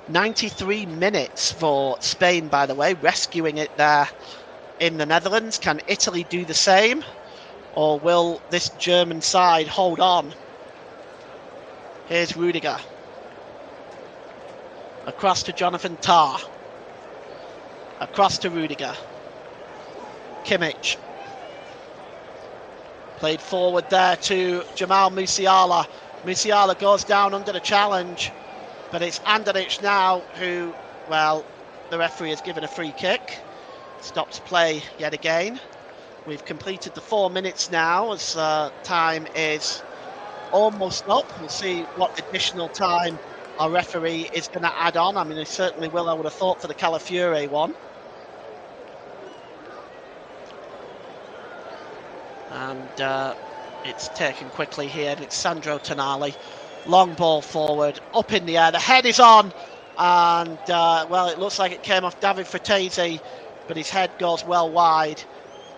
S2: 93 minutes for Spain, by the way, rescuing it there in the Netherlands. Can Italy do the same? Or will this German side hold on? Here's Rudiger. Across to Jonathan Tah. Across to Rudiger. Kimmich. Played forward there to Jamal Musiala. Musiala goes down under the challenge. But it's Anderlecht now who, well, the referee has given a free kick. Stops play yet again. We've completed the 4 minutes now as time is almost up. We'll see what additional time our referee is going to add on. I mean, he certainly will, I would have thought, for the Calafiori one. And it's taken quickly here. It's Sandro Tonali. Long ball forward, up in the air. The head is on. And, well, it looks like it came off David Fratesi, but his head goes well wide.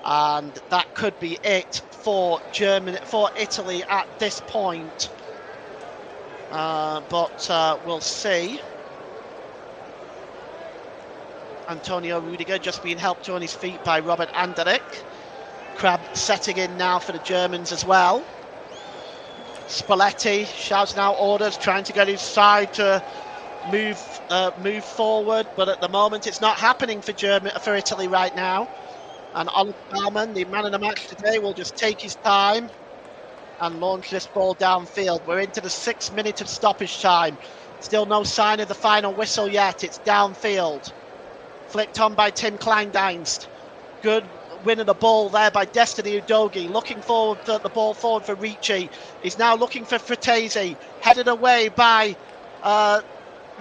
S2: And that could be it for Italy at this point. But we'll see. Antonio Rudiger just being helped on his feet by Robert Anderlecht. Crab setting in now for the Germans as well. Spalletti shouting out orders, trying to get his side to move forward, but at the moment it's not happening for Italy right now. And Oliver Baumann, the man of the match today, will just take his time and launch this ball downfield. We're into the 6 minutes of stoppage time. Still no sign of the final whistle yet. It's downfield. Flicked on by Tim Kleindienst. Good win of the ball there by Destiny Udogie. Looking forward, the ball forward for Ricci. He's now looking for Fratesi. Headed away by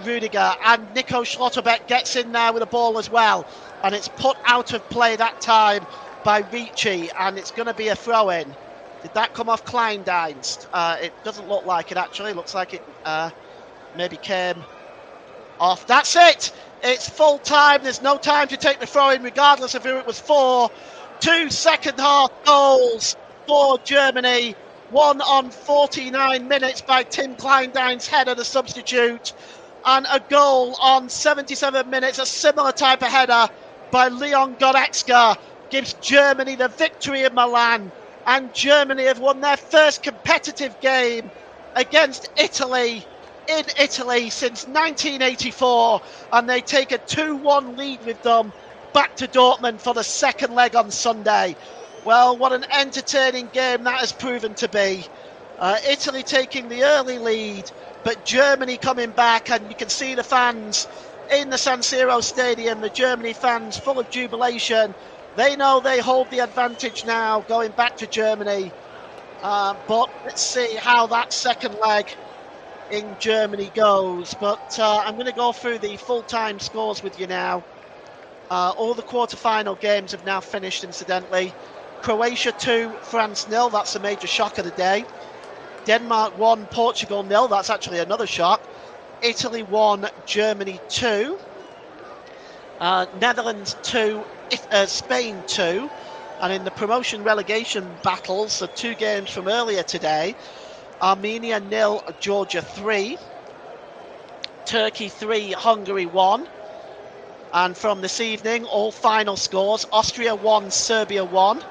S2: Rudiger. And Nico Schlotterbeck gets in there with the ball as well. and it's put out of play that time by Ricci, and it's going to be a throw-in. Did that come off Kleindienst? It doesn't look like it, actually. It looks like it maybe came off. That's it! It's full time. There's no time to take the throw-in, regardless of who it was for. 2 second-half goals for Germany. One on 49 minutes by Tim Kleindienst's header, the substitute, and a goal on 77 minutes, a similar type of header by Leon Goretzka, gives Germany the victory in Milan, and Germany have won their first competitive game against Italy in Italy since 1984, and they take a 2-1 lead with them back to Dortmund for the second leg on Sunday. Well, what an entertaining game that has proven to be. Italy taking the early lead, but Germany coming back, and you can see the fans in the San Siro stadium, the Germany fans full of jubilation. They know they hold the advantage now going back to Germany. But let's see how that second leg in Germany goes. But I'm going to go through the full-time scores with you now. All the quarter-final games have now finished, incidentally. Croatia 2, France 0. That's a major shock of the day. Denmark 1, Portugal 0. That's actually another shock. Italy 1, Germany 2. Netherlands 2, Spain 2. And in the promotion relegation battles, the 2 games from earlier today, Armenia 0, Georgia 3. Turkey 3, Hungary 1. And from this evening, all final scores: Austria 1, Serbia 1.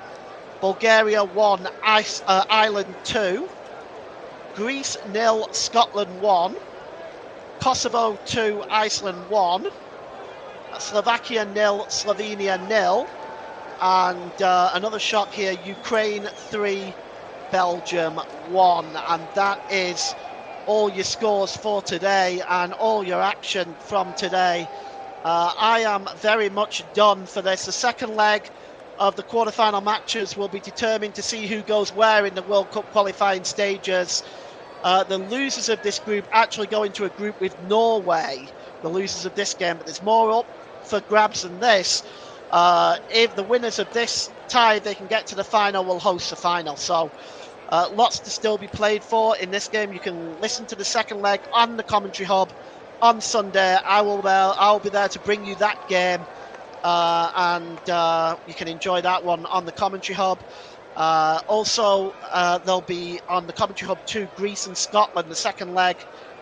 S2: Bulgaria 1, Ireland 2. Greece 0, Scotland 1. Kosovo 2, Iceland 1. Slovakia 0, Slovenia 0. And another shock here, Ukraine 3, Belgium 1. And that is all your scores for today and all your action from today. I am very much done for this. The second leg of the quarter-final matches will be determined to see who goes where in the World Cup qualifying stages. The losers of this group actually go into a group with Norway, the losers of this game, but there's more up for grabs than this. If the winners of this tie, they can get to the final, will host the final. So lots to still be played for in this game. You can listen to the second leg on the Commentary Hub on Sunday. I'll be there to bring you that game, and you can enjoy that one on the Commentary Hub. Also, there'll be on the Commentary Hub 2, Greece and Scotland. The second leg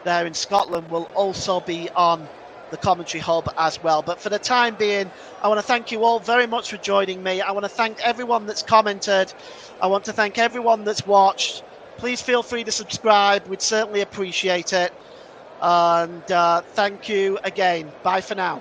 S2: there in Scotland will also be on the Commentary Hub as well. But for the time being, I want to thank you all very much for joining me. I want to thank everyone that's commented. I want to thank everyone that's watched. Please feel free to subscribe. We'd certainly appreciate it. And thank you again. Bye for now.